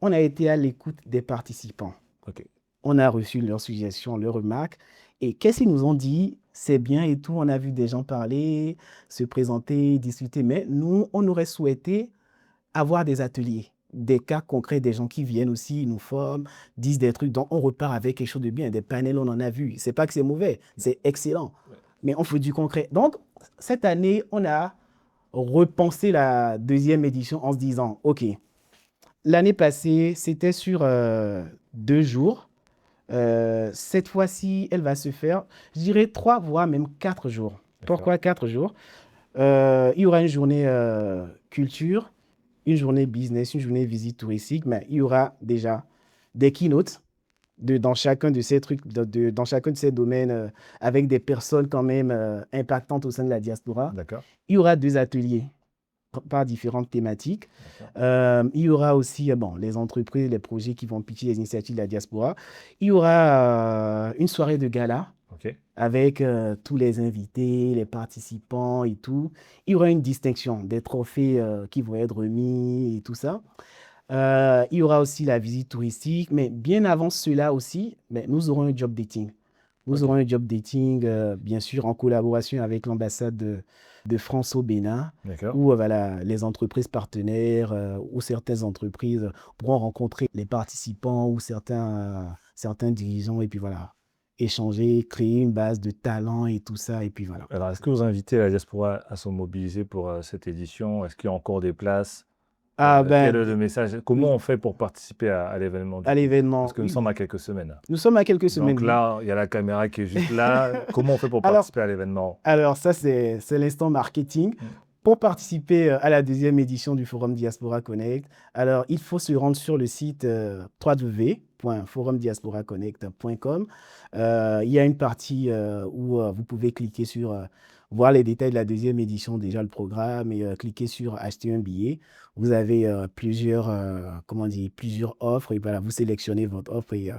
On a été à l'écoute des participants. Ok. On a reçu leurs suggestions, leurs remarques. Et qu'est-ce qu'ils nous ont dit? C'est bien et tout. On a vu des gens parler, se présenter, discuter. Mais nous, on aurait souhaité avoir des ateliers, des cas concrets, des gens qui viennent aussi, nous forment, disent des trucs. Donc, on repart avec quelque chose de bien. Des panels, on en a vu. C'est pas que c'est mauvais, c'est excellent. Mais on fait du concret. Donc, cette année, on a repensé la deuxième édition en se disant, OK, l'année passée, c'était sur 2 jours. Cette fois-ci, elle va se faire, je dirais 3, voire même 4 jours. D'accord. Pourquoi 4 jours? Il y aura une journée culture, une journée business, une journée visite touristique, mais il y aura déjà des keynotes dans chacun de ces trucs, dans chacun de ces domaines, avec des personnes quand même impactantes au sein de la diaspora. D'accord. Il y aura 2 ateliers par différentes thématiques. Il y aura aussi les entreprises, les projets qui vont pitcher les initiatives de la diaspora. Il y aura une soirée de gala Ok. avec tous les invités, les participants et tout. Il y aura une distinction, des trophées qui vont être remis et tout ça. Il y aura aussi la visite touristique, mais bien avant cela aussi, nous aurons un job dating. Nous aurons un job dating, bien sûr, en collaboration avec l'ambassade de France au Bénin, D'accord. où les entreprises partenaires ou certaines entreprises pourront rencontrer les participants ou certains dirigeants et puis voilà, échanger, créer une base de talents et tout ça et puis voilà. Alors, est-ce que vous invitez la diaspora à se mobiliser pour cette édition? Est-ce qu'il y a encore des places? Quel est le message? Comment on fait pour participer à l'événement? À l'événement. Parce que nous sommes à quelques semaines. Là. Nous sommes à quelques semaines. Donc là, il y a la caméra qui est juste là. Comment on fait pour participer à l'événement? Alors ça, c'est l'instant marketing. Pour participer à la deuxième édition du Forum Diaspora Connect, alors il faut se rendre sur le site www.forumdiasporaconnect.com. Il y a une partie où vous pouvez cliquer sur voir les détails de la deuxième édition, déjà le programme, et cliquer sur acheter un billet. Vous avez comment dire, plusieurs offres et voilà, vous sélectionnez votre offre et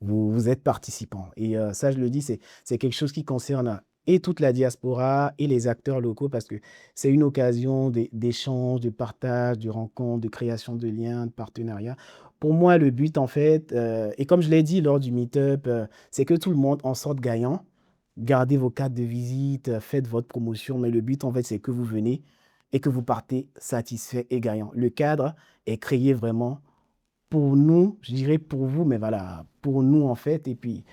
vous êtes participant. Et ça, je le dis, c'est quelque chose qui concerne et toute la diaspora et les acteurs locaux parce que c'est une occasion d'échange, de partage, de rencontre, de création de liens, de partenariats. Pour moi, le but, en fait, et comme je l'ai dit lors du meet-up, c'est que tout le monde en sorte gagnant. Gardez vos cartes de visite, faites votre promotion, mais le but, en fait, c'est que vous venez et que vous partez satisfait et gagnant. Le cadre est créé vraiment pour nous, je dirais pour vous, mais voilà, pour nous, en fait. Et puis,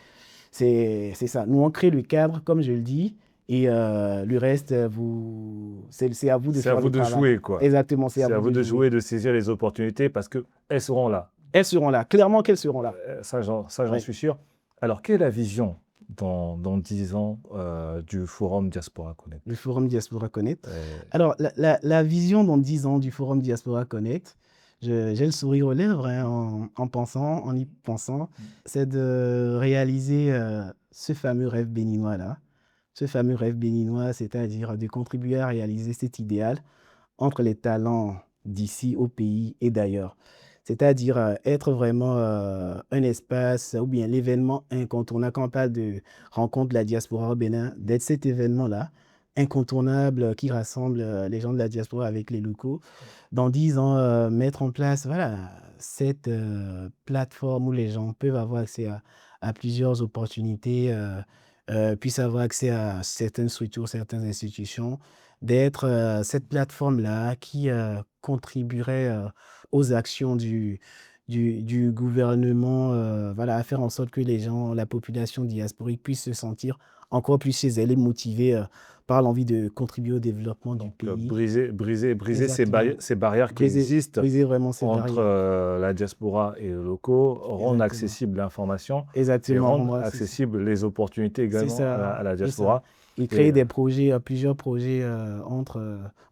c'est ça. Nous, on crée le cadre, comme je le dis, et le reste, c'est à vous de C'est à faire vous le de travail. jouer, quoi. Exactement, c'est à C'est à vous vous de de jouer. jouer, de saisir les opportunités parce qu'elles seront là. Elles seront là. Clairement qu'elles seront là. Ça, j'en Oui. suis sûr. Alors, quelle est la vision dans 10 ans du Forum Diaspora Connect? Le Forum Diaspora Connect. Euh, Alors, la vision dans 10 ans du Forum Diaspora Connect, j'ai le sourire aux lèvres hein, en y pensant, c'est de réaliser ce fameux rêve béninois-là. Ce fameux rêve béninois, c'est-à-dire de contribuer à réaliser cet idéal entre les talents d'ici au pays et d'ailleurs. C'est-à-dire être vraiment un espace ou bien l'événement incontournable. Quand on parle de rencontre de la diaspora au Bénin, d'être cet événement-là, incontournable, qui rassemble les gens de la diaspora avec les locaux. Dans 10 ans, mettre en place voilà, cette plateforme où les gens peuvent avoir accès à plusieurs opportunités, puissent avoir accès à certaines structures, certaines institutions, d'être cette plateforme-là qui contribuerait aux actions du gouvernement, voilà, à faire en sorte que les gens, la population diasporique puisse se sentir encore plus chez elle et motivée par l'envie de contribuer au développement du donc, pays. briser Exactement. ces barrières qui Briser, existent briser vraiment ces entre barrières. la diaspora et les locaux, rendre Exactement. accessible l'information et Exactement. rendre Rendre accessible les opportunités C'est également à ça. la C'est diaspora. ça. Et Et créer des projets, plusieurs projets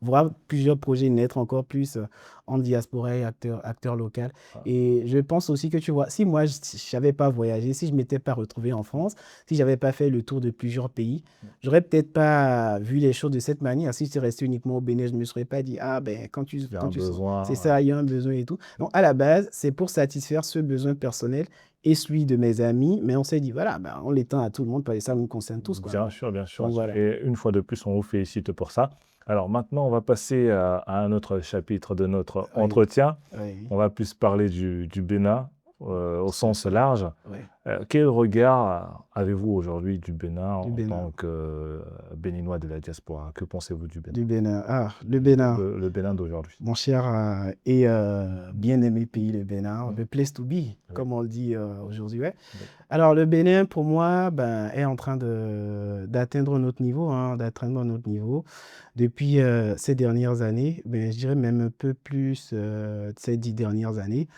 voir plusieurs projets naître encore plus en diaspora et acteurs locaux. Et je pense aussi que tu vois, si moi je n'avais pas voyagé, si je ne m'étais pas retrouvé en France, si je n'avais pas fait le tour de plusieurs pays, j'aurais peut-être pas vu les choses de cette manière. Si j'étais resté uniquement au Bénin, je ne me serais pas dit, ah ben, il y a un besoin. c'est ça, il y a un besoin et tout. Donc, à la base, c'est pour satisfaire ce besoin personnel et celui de mes amis, mais on s'est dit, voilà, ben, on l'étend à tout le monde parce que ça nous concerne tous. Quoi. Bien sûr, bien sûr. Donc, voilà. Et une fois de plus, on vous félicite pour ça. Alors maintenant, on va passer à un autre chapitre de notre Oui. entretien. Oui. On va plus parler du Bénin au sens large. Oui. Quel regard avez-vous aujourd'hui du Bénin Du en Bénin. tant que Béninois de la diaspora? Que pensez-vous du Bénin? Du Bénin. Ah, le Bénin, Le Bénin d'aujourd'hui. mon cher et bien-aimé pays, le Bénin, the place to be, comme on le dit aujourd'hui. Ouais. Alors, le Bénin, pour moi, ben, est en train d'atteindre notre niveau, d'atteindre notre niveau. Depuis ces dernières années, ben, je dirais même un peu plus ces 10 dernières années,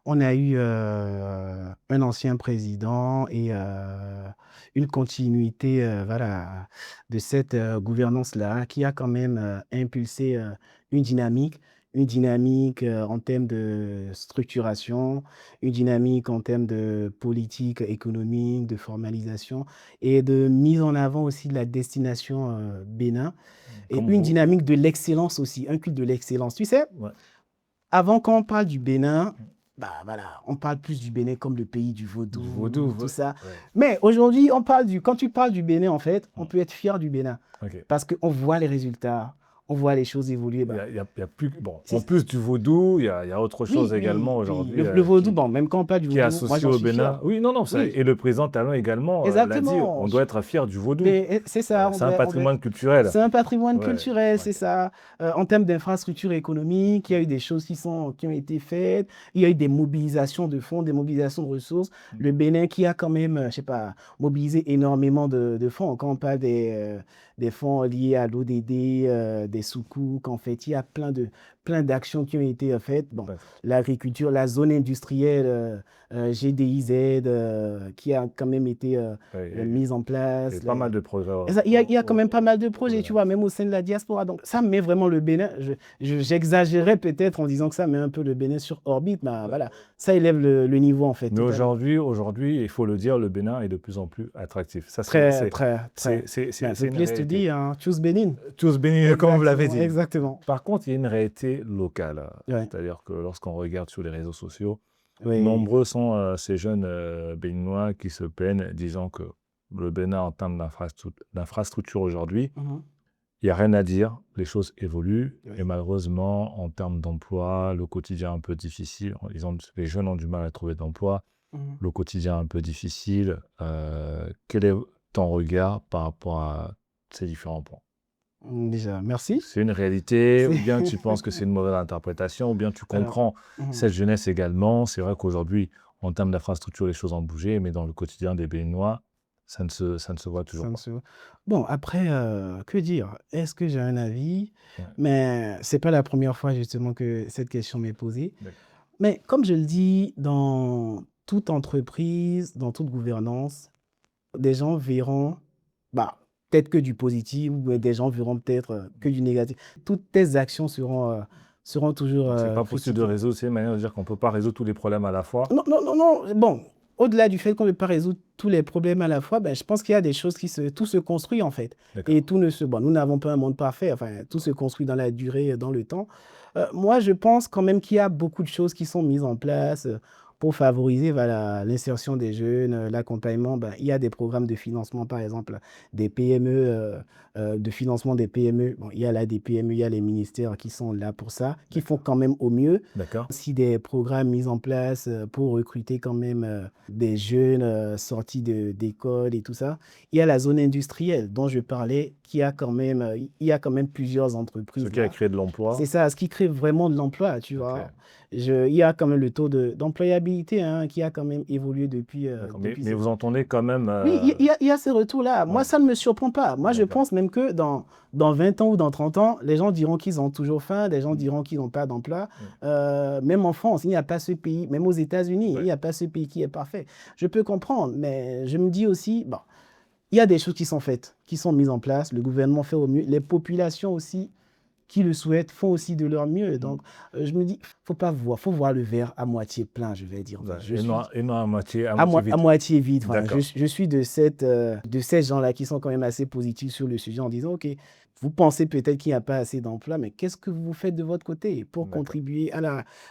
on a eu un ancien président et une continuité voilà, de cette gouvernance-là qui a quand même impulsé une dynamique en termes de structuration, une dynamique en termes de politique économique, de formalisation et de mise en avant aussi de la destination Bénin et Comme une vous. dynamique de l'excellence aussi, un culte de l'excellence. Tu sais, Ouais. avant quand on parle du Bénin, bah voilà, on parle plus du Bénin comme le pays du vaudou, Du vaudou, tout ouais. ça. Ouais. Mais aujourd'hui, quand tu parles du Bénin, en fait, on peut être fier du Bénin Ok. parce qu'on voit les résultats, on voit les choses évoluer. Il y a plus. Bon, en plus du vaudou, il y a autre chose également aujourd'hui. Le vaudou, bon, même quand on parle du qui est vaudou, moi associé j'en au suis Bénin. fier. Oui, non, ça, Oui. et le président Talon également l'a dit, Exactement. on doit être fier du vaudou. Mais c'est ça. C'est un patrimoine culturel. C'est un patrimoine Ouais, culturel, ouais. c'est ça. En termes d'infrastructures économiques, il y a eu des choses qui ont été faites. Il y a eu des mobilisations de fonds, des mobilisations de ressources. Le Bénin qui a quand même, je sais pas, mobilisé énormément de fonds. Quand on parle des fonds liés à l'ODD, des soukouks, en fait, il y a plein d'actions qui ont été faites. Bon, Ouais. l'agriculture, la zone industrielle GDIZ qui a quand même été mise en place. Il y a pas mal de progrès. Il y a quand même pas mal de projets, tu vois, même au sein de la diaspora. Donc, ça met vraiment le Bénin, j'exagérais peut-être en disant que ça met un peu le Bénin sur orbite, mais voilà, ça élève le niveau en fait. Mais aujourd'hui, il faut le dire, le Bénin est de plus en plus attractif. Ça, Très. c'est une The place to dis, hein, Choose Bénin. Tous bénis, comme vous l'avez dit. Exactement. Par contre, il y a une réalité locale. Ouais. C'est-à-dire que lorsqu'on regarde sur les réseaux sociaux, Oui. nombreux sont ces jeunes béninois qui se plaignent, disant que le Bénin, en termes d'infrastructure aujourd'hui, Mhm. il n'y a rien à dire, les choses évoluent. Oui. Et malheureusement, en termes d'emploi, le quotidien est un peu difficile. Les jeunes ont du mal à trouver d'emploi, Mhm. le quotidien est un peu difficile. Quel est ton regard par rapport à ces différents points? Déjà, merci. C'est une réalité, ou C'est- bien tu penses que c'est une mauvaise interprétation, ou bien tu Alors, comprends mhm. cette jeunesse également. C'est vrai qu'aujourd'hui, en termes d'infrastructure, les choses ont bougé, mais dans le quotidien des Béninois, ça ne se voit toujours Ça ne pas. se- Bon, après, que dire? Est-ce que j'ai un avis? Ouais. Mais c'est pas la première fois justement que cette question m'est posée. D'accord. Mais comme je le dis, dans toute entreprise, dans toute gouvernance, des gens verront, bah, peut-être que du positif, ou des gens verront peut-être que du négatif. Toutes tes actions seront toujours Donc, c'est pas possible de critiquées. résoudre, c'est une manière de dire qu'on ne peut pas résoudre tous les problèmes à la fois. Non, non, non, non. Bon, au-delà du fait qu'on ne peut pas résoudre tous les problèmes à la fois, ben, je pense qu'il y a des choses tout se construit en fait. D'accord. Et tout ne se, bon, nous n'avons pas un monde parfait, enfin, tout se construit dans la durée, dans le temps. Moi, je pense quand même qu'il y a beaucoup de choses qui sont mises en place pour favoriser, voilà, l'insertion des jeunes, l'accompagnement. Ben, il y a des programmes de financement, par exemple, des PME, de financement des PME. Bon, il y a là des PME, il y a les ministères qui sont là pour ça, qui font quand même au mieux. D'accord. Aussi des programmes mis en place pour recruter quand même des jeunes sortis d'école et tout ça. Il y a la zone industrielle dont je parlais, il y a quand même plusieurs entreprises Ce qui a là. créé de l'emploi. C'est ça, ce qui crée vraiment de l'emploi, tu vois. Ok. Il y a quand même le taux d'employabilité hein, qui a quand même évolué depuis. D'accord. Mais Cette- vous entendez quand même. Oui, il y a ces retours-là. Moi, Ouais. ça ne me surprend pas. Moi, je D'accord. pense même que dans 20 ans ou dans 30 ans, les gens diront qu'ils ont toujours faim, des gens diront qu'ils n'ont pas d'emploi. Même en France, il n'y a pas ce pays, même aux États-Unis, il n'y a pas ce pays qui est parfait. Je peux comprendre, mais je me dis aussi, bon, il y a des choses qui sont faites, qui sont mises en place. Le gouvernement fait au mieux. Les populations aussi qui le souhaitent font aussi de leur mieux. Donc, je me dis, faut voir le verre à moitié plein, je vais dire. Ouais. Je Et suis non à moitié, à vide. moitié vide. Voilà. D'accord. Je suis de ces gens-là qui sont quand même assez positifs sur le sujet en disant, OK, vous pensez peut-être qu'il n'y a pas assez d'emplois, mais qu'est-ce que vous faites de votre côté pour D'accord. contribuer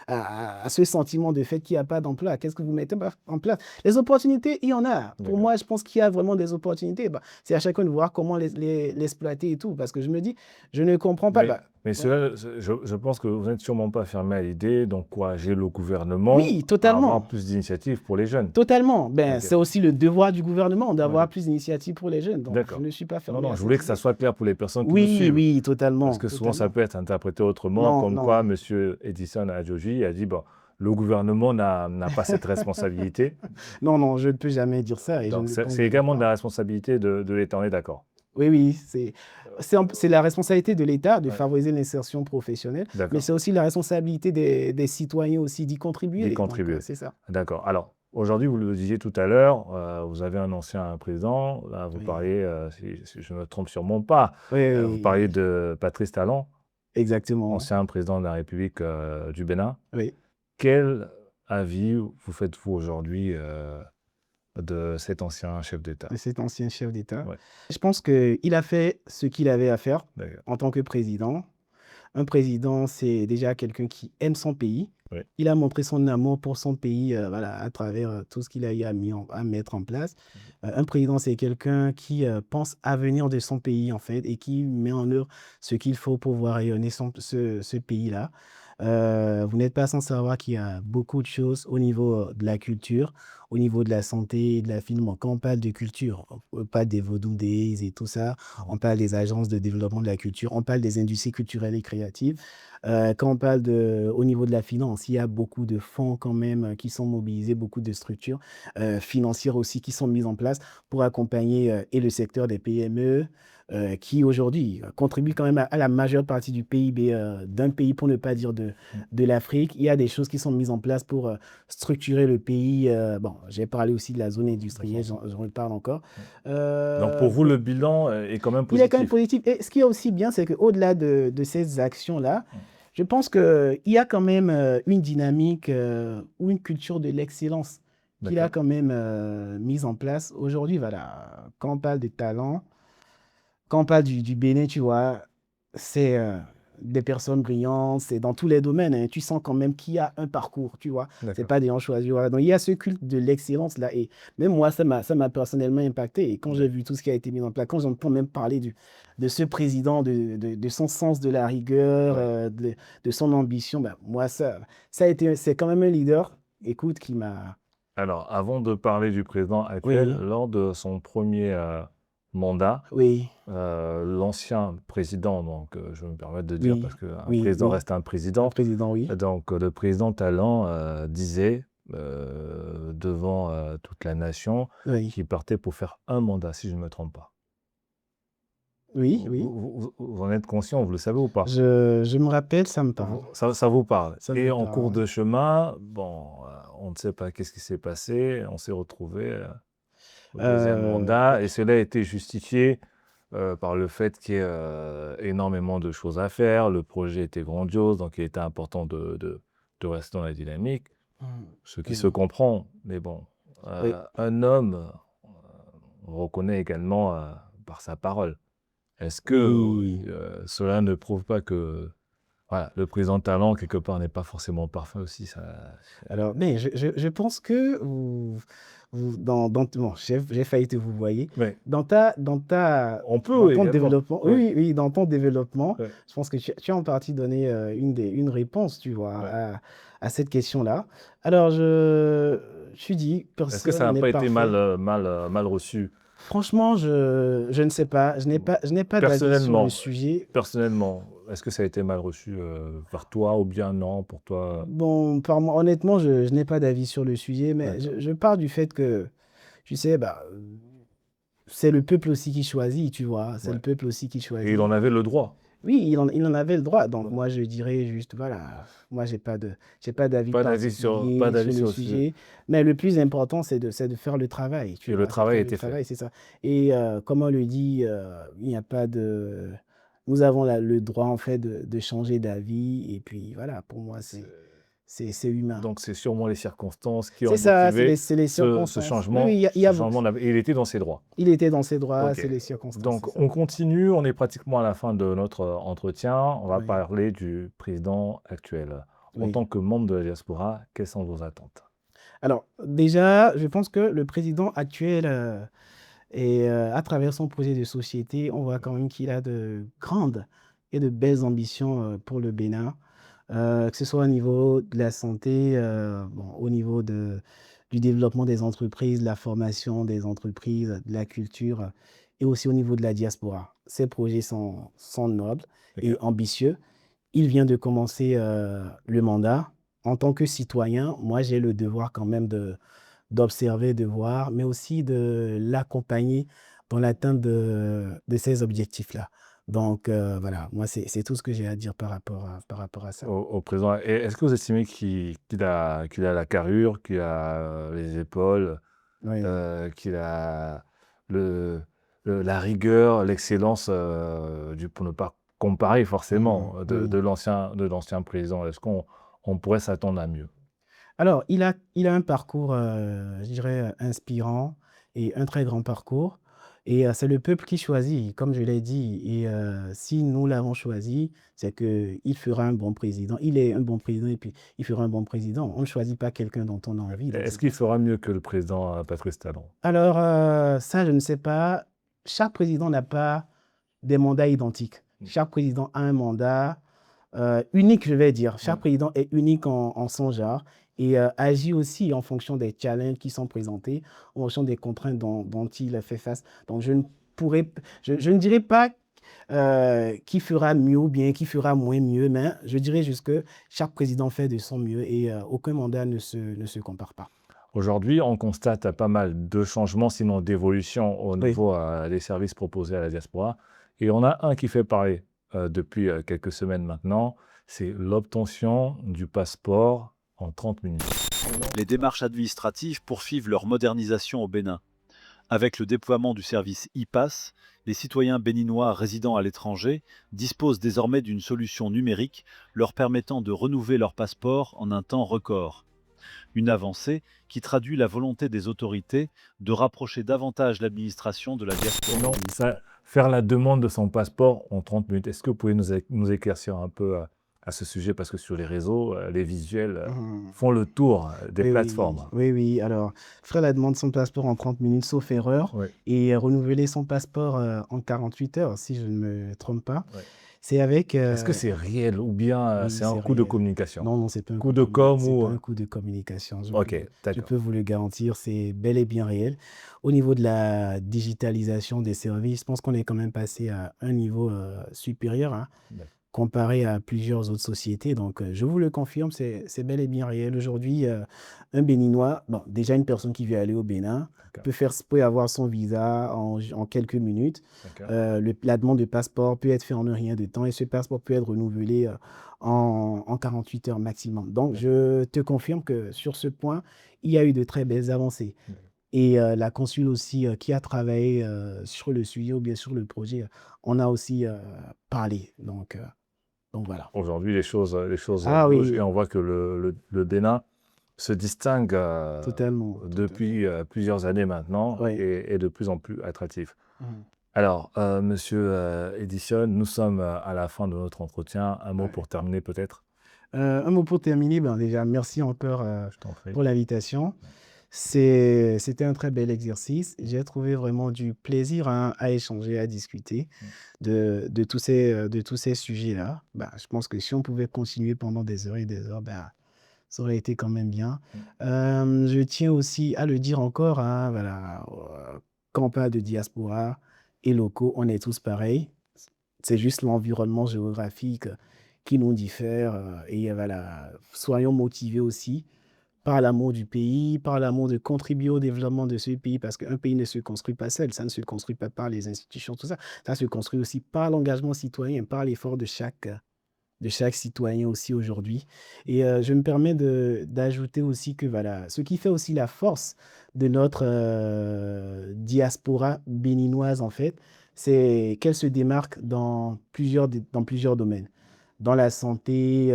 à ce sentiment de fait qu'il n'y a pas d'emploi? Qu'est-ce que vous mettez en place? Les opportunités, il y en a. Pour D'accord. moi, je pense qu'il y a vraiment des opportunités. Bah, c'est à chacun de voir comment l'exploiter et tout. Parce que je me dis, je ne comprends pas. Mais, Bah, mais cela, je pense que vous n'êtes sûrement pas fermé à l'idée d'encourager le gouvernement oui, à totalement. avoir plus d'initiatives pour les jeunes. Totalement. Ben, Ok. c'est aussi le devoir du gouvernement d'avoir Ouais. plus d'initiatives pour les jeunes. Donc, D'accord. je ne suis pas Non, fermé non, à je cette voulais que ça idée. soit clair pour les personnes qui nous Oui, suivent. oui, totalement. Parce que souvent, ça totalement. peut être interprété autrement, Non, comme non. quoi M. Edison Adjoji a dit, bon, le gouvernement n'a pas cette responsabilité. Non, non, je ne peux jamais dire ça. Et je Donc, ne le pense c'est également de pas. la responsabilité de l'État, on est d'accord. Oui, oui, c'est la responsabilité de l'État de Ouais. favoriser l'insertion professionnelle, mais D'accord. c'est aussi la responsabilité des citoyens aussi d'y contribuer. D'y Donc, contribuer. c'est ça. D'accord. Alors, aujourd'hui, vous le disiez tout à l'heure, vous avez un ancien président. Là, vous Oui. parliez, si je ne me trompe sûrement pas, Oui, vous oui, parliez de Patrice Talon, exactement. ancien président de la République du Bénin. Oui. Quel avis vous faites-vous aujourd'hui de cet ancien chef d'État? De cet ancien chef d'État. Ouais. Je pense qu'il a fait ce qu'il avait à faire D'accord. en tant que président. Un président, c'est déjà quelqu'un qui aime son pays. Oui. Il a montré son amour pour son pays voilà, à travers tout ce qu'il a eu à mettre en place. Un président, c'est quelqu'un qui pense à l'avenir de son pays, en fait, et qui met en œuvre ce qu'il faut pour voir rayonner ce pays-là. Vous n'êtes pas sans savoir qu'il y a beaucoup de choses au niveau de la culture, au niveau de la santé et de la finance. Quand on parle de culture, on parle des Vodou Days et tout ça, on parle des agences de développement de la culture, on parle des industries culturelles et créatives. Quand on parle au niveau de la finance, il y a beaucoup de fonds quand même qui sont mobilisés, beaucoup de structures financières aussi qui sont mises en place pour accompagner et le secteur des PME, qui aujourd'hui contribue quand même à la majeure partie du PIB d'un pays, pour ne pas dire de l'Afrique. Il y a des choses qui sont mises en place pour structurer le pays. Bon, j'ai parlé aussi de la zone industrielle, j'en reparle encore. Donc, pour vous, le bilan est quand même Il est quand positif. même positif. Et ce qui est aussi bien, c'est qu'au-delà de ces actions-là, je pense qu'il y a quand même une dynamique ou une culture de l'excellence qu'il a D'accord. quand même mise en place. Aujourd'hui, voilà, quand on parle de talent, quand on parle du Bénin, tu vois, c'est des personnes brillantes, c'est dans tous les domaines, hein. Tu sens quand même qu'il y a un parcours, tu vois. C'est D'accord. pas des gens choisis. Voilà. Donc, il y a ce culte de l'excellence là. Et même moi, ça m'a personnellement impacté. Et quand j'ai vu tout ce qui a été mis en place, quand j'entends même parler de ce président, de son sens de la rigueur, Ouais. de son ambition, ben, moi, ça a été, c'est quand même un leader, écoute, qui m'a. Alors, avant de parler du président actuel, Oui, lors de son premier mandat, oui, l'ancien président, donc je me permets de dire parce oui, qu'un oui, président oui. reste un Un président, président, oui. donc le président Talon disait devant toute la nation Oui, qu'il partait pour faire un mandat, si je ne me trompe pas. oui, oui. Vous en êtes conscient, vous le savez ou pas? Je me rappelle, ça me parle. Ça vous parle. Ça Et me en cours parle. de chemin, bon, on ne sait pas qu'est-ce qui s'est passé, on s'est retrouvé au deuxième mandat, et cela a été justifié par le fait qu'il y ait énormément de choses à faire, le projet était grandiose, donc il était important de rester dans la dynamique, ce qui se Oui, comprend, mais bon, oui, un homme, on reconnaît également par sa parole. Est-ce que oui. cela ne prouve pas que voilà, le président Talon, quelque part, n'est pas forcément parfait aussi ça... Alors, mais je pense que bon, j'ai failli te vous voyez. Oui, Dans on peut ton également. développement, oui, Oui, oui, oui, dans ton développement, oui, je pense que tu as en partie donné une réponse, tu vois, oui. à cette question-là. Alors, je suis dit, Est-ce que ça personne n'a n'est pas été mal, parfait. mal reçu? Franchement, je ne sais pas. Je n'ai pas d'avis sur le Personnellement, sujet. personnellement, est-ce que ça a été mal reçu par toi ou bien non pour toi? Bon, par moi, honnêtement, je n'ai pas d'avis sur le sujet, mais D'accord. je pars du fait que, tu sais, bah, c'est le peuple aussi qui choisit, tu vois. C'est Ouais. le peuple aussi qui Et il en choisit. avait le droit. Oui, il en avait le droit. Donc, Ouais. moi, je dirais juste, voilà, moi, j'ai pas d'avis Pas particulier d'avis sur le sur le sujet. sujet. Mais le plus important, c'est de faire le travail, tu Et le vois. C'est de travail faire a le été fait. travail, c'est ça. Et comme on le dit, il n'y a pas de. Nous avons le droit, en fait, de changer d'avis. Et puis, voilà, pour moi, C'est- c'est humain. Donc, c'est sûrement les circonstances qui C'est ont ça, c'est les, motivé c'est les ce circonstances. Oui, oui, changement. Ce changement, il était dans ses droits. il était dans ses droits, Ok. c'est les circonstances, c'est Donc, ça. on continue. On est pratiquement à la fin de notre entretien. On va Oui, parler du président actuel. En oui. tant que membre de la diaspora, quelles sont vos attentes? Alors, déjà, je pense que le président actuel, à travers son projet de société, on voit quand même qu'il a de grandes et de belles ambitions pour le Bénin, que ce soit au niveau de la santé, bon, au niveau du développement des entreprises, de la formation des entreprises, de la culture, et aussi au niveau de la diaspora. Ces projets sont nobles et Ok. ambitieux. Il vient de commencer le mandat. En tant que citoyen, moi, j'ai le devoir quand même d'observer, de voir, mais aussi de l'accompagner dans l'atteinte de ces objectifs-là. Donc, voilà, moi, c'est tout ce que j'ai à dire par rapport à ça. Au président. Et est-ce que vous estimez qu'il a la carrure, qu'il a les épaules, Oui. qu'il a le, la rigueur, l'excellence pour ne pas comparer Mhm. forcément Oui. de l'ancien président? Est-ce qu'on pourrait s'attendre à mieux? Alors, il a un parcours, je dirais, inspirant et un très grand parcours. Et c'est le peuple qui choisit, comme je l'ai dit. Et si nous l'avons choisi, c'est qu'il fera un bon président. Il est un bon président et puis il fera un bon président. On ne choisit pas quelqu'un dont on a envie. Donc, Est-ce c'est qu'il pour ça. fera mieux que le président Patrice Talon? Alors, ça, je ne sais pas. Chaque président n'a pas des mandats identiques. Chaque président a un mandat unique, je vais dire. Chaque Ouais. président est unique en son genre et agit aussi en fonction des challenges qui sont présentés, en fonction des contraintes dont il fait face. Donc, je ne dirais pas qui fera mieux ou bien qui fera moins mieux, mais je dirais juste que chaque président fait de son mieux et aucun mandat ne se compare pas. Aujourd'hui, on constate pas mal de changements, sinon d'évolutions au Oui. niveau des services proposés à la diaspora. Et on a un qui fait parler depuis quelques semaines maintenant, c'est l'obtention du passeport en 30 minutes. Les démarches administratives poursuivent leur modernisation au Bénin. Avec le déploiement du service e-Pass, les citoyens béninois résidant à l'étranger disposent désormais d'une solution numérique leur permettant de renouveler leur passeport en un temps record. Une avancée qui traduit la volonté des autorités de rapprocher davantage l'administration de la diaspora. Non, faire la demande de son passeport en 30 minutes. Est-ce que vous pouvez nous éclaircir un peu à ce sujet? Parce que sur les réseaux, les visuels font le tour des Oui, plateformes. oui. Alors, faire la demande de son passeport en 30 minutes, sauf erreur, Oui. et renouveler son passeport en 48 heures, si je ne me trompe pas. Ouais. C'est avec... Est-ce que c'est réel ou bien oui, c'est un c'est coup de réel. communication? Non, c'est pas un Coup de com' c'est ou... pas un coup de communication. Ok, Je d'accord. peux vous le garantir, c'est bel et bien réel. Au niveau de la digitalisation des services, je pense qu'on est quand même passé à un niveau supérieur, hein, D'accord. comparé à plusieurs autres sociétés. Donc, je vous le confirme, c'est bel et bien réel. Aujourd'hui, un Béninois, bon, déjà une personne qui veut aller au Bénin, D'accord. peut avoir son visa en quelques minutes. D'accord. La demande de passeport peut être faite en un rien de temps et ce passeport peut être renouvelé en 48 heures maximum. Donc, je te confirme que sur ce point, il y a eu de très belles avancées. D'accord. Et la consul aussi qui a travaillé sur le sujet ou bien sur le projet, on a aussi parlé. Donc voilà. Aujourd'hui, les choses Ah bougent oui, et on voit que le Bénin se distingue totalement. depuis plusieurs années maintenant Oui. et est de plus en plus attractif. Mhm. Alors, Monsieur Edison, nous sommes à la fin de notre entretien. Un mot Ouais. pour terminer peut-être? Un mot pour terminer. Déjà, merci encore Je t'en prie. pour l'invitation. C'était un très bel exercice. J'ai trouvé vraiment du plaisir à échanger, à discuter de tous ces sujets-là. Je pense que si on pouvait continuer pendant des heures et des heures, ça aurait été quand même bien. Je tiens aussi à le dire encore, hein, voilà, quand on parle de diaspora et locaux, on est tous pareils. C'est juste l'environnement géographique qui nous diffère. Et voilà, soyons motivés aussi par l'amour du pays, par l'amour de contribuer au développement de ce pays, parce qu'un pays ne se construit pas seul, ça ne se construit pas par les institutions, tout ça. Ça se construit aussi par l'engagement citoyen, par l'effort de chaque citoyen aussi aujourd'hui. Et je me permets d'ajouter aussi que voilà, ce qui fait aussi la force de notre diaspora béninoise, en fait, c'est qu'elle se démarque dans plusieurs domaines. Dans la santé,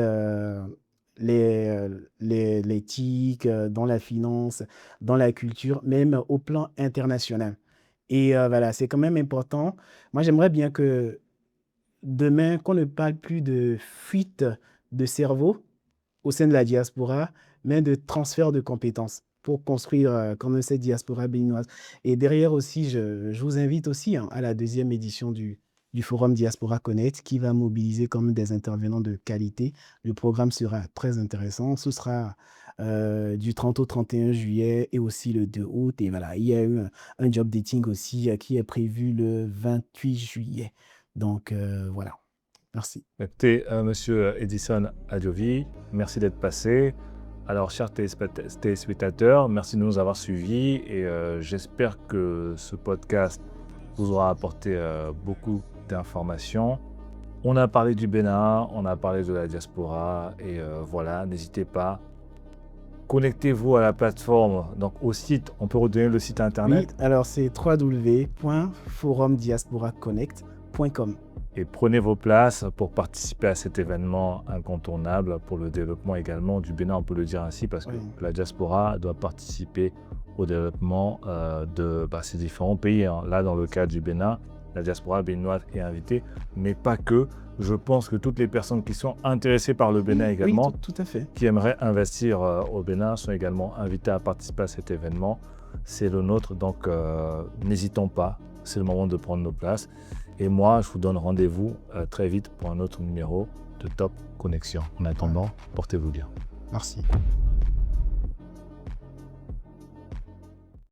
l'éthique, dans la finance, dans la culture, même au plan international. Et voilà, c'est quand même important. Moi, j'aimerais bien que demain, qu'on ne parle plus de fuite de cerveau au sein de la diaspora, mais de transfert de compétences pour construire quand même cette diaspora béninoise. Et derrière aussi, je vous invite aussi à la deuxième édition du Forum Diaspora Connect qui va mobiliser quand même des intervenants de qualité. Le programme sera très intéressant. Ce sera du 30 au 31 juillet et aussi le 2 août. Et voilà, il y a eu un job dating aussi qui est prévu le 28 juillet. Donc voilà, merci. Écoutez, Monsieur Edison Adjovi, merci d'être passé. Alors, chers téléspectateurs, merci de nous avoir suivis et j'espère que ce podcast vous aura apporté beaucoup d'informations. On a parlé du Bénin, on a parlé de la diaspora et voilà, n'hésitez pas. Connectez-vous à la plateforme, donc au site, on peut redonner le site internet. Oui, alors c'est www.forumdiasporaconnect.com. Et prenez vos places pour participer à cet événement incontournable pour le développement également du Bénin, on peut le dire ainsi, parce que la diaspora doit participer au développement de ces différents pays. Là, dans le cas du Bénin, la diaspora béninoise est invitée, mais pas que. Je pense que toutes les personnes qui sont intéressées par le Bénin également, oui, tout à fait, qui aimeraient investir au Bénin, sont également invitées à participer à cet événement. C'est le nôtre, donc n'hésitons pas, c'est le moment de prendre nos places. Et moi, je vous donne rendez-vous très vite pour un autre numéro de Top Connexion. En attendant, portez-vous bien. Merci.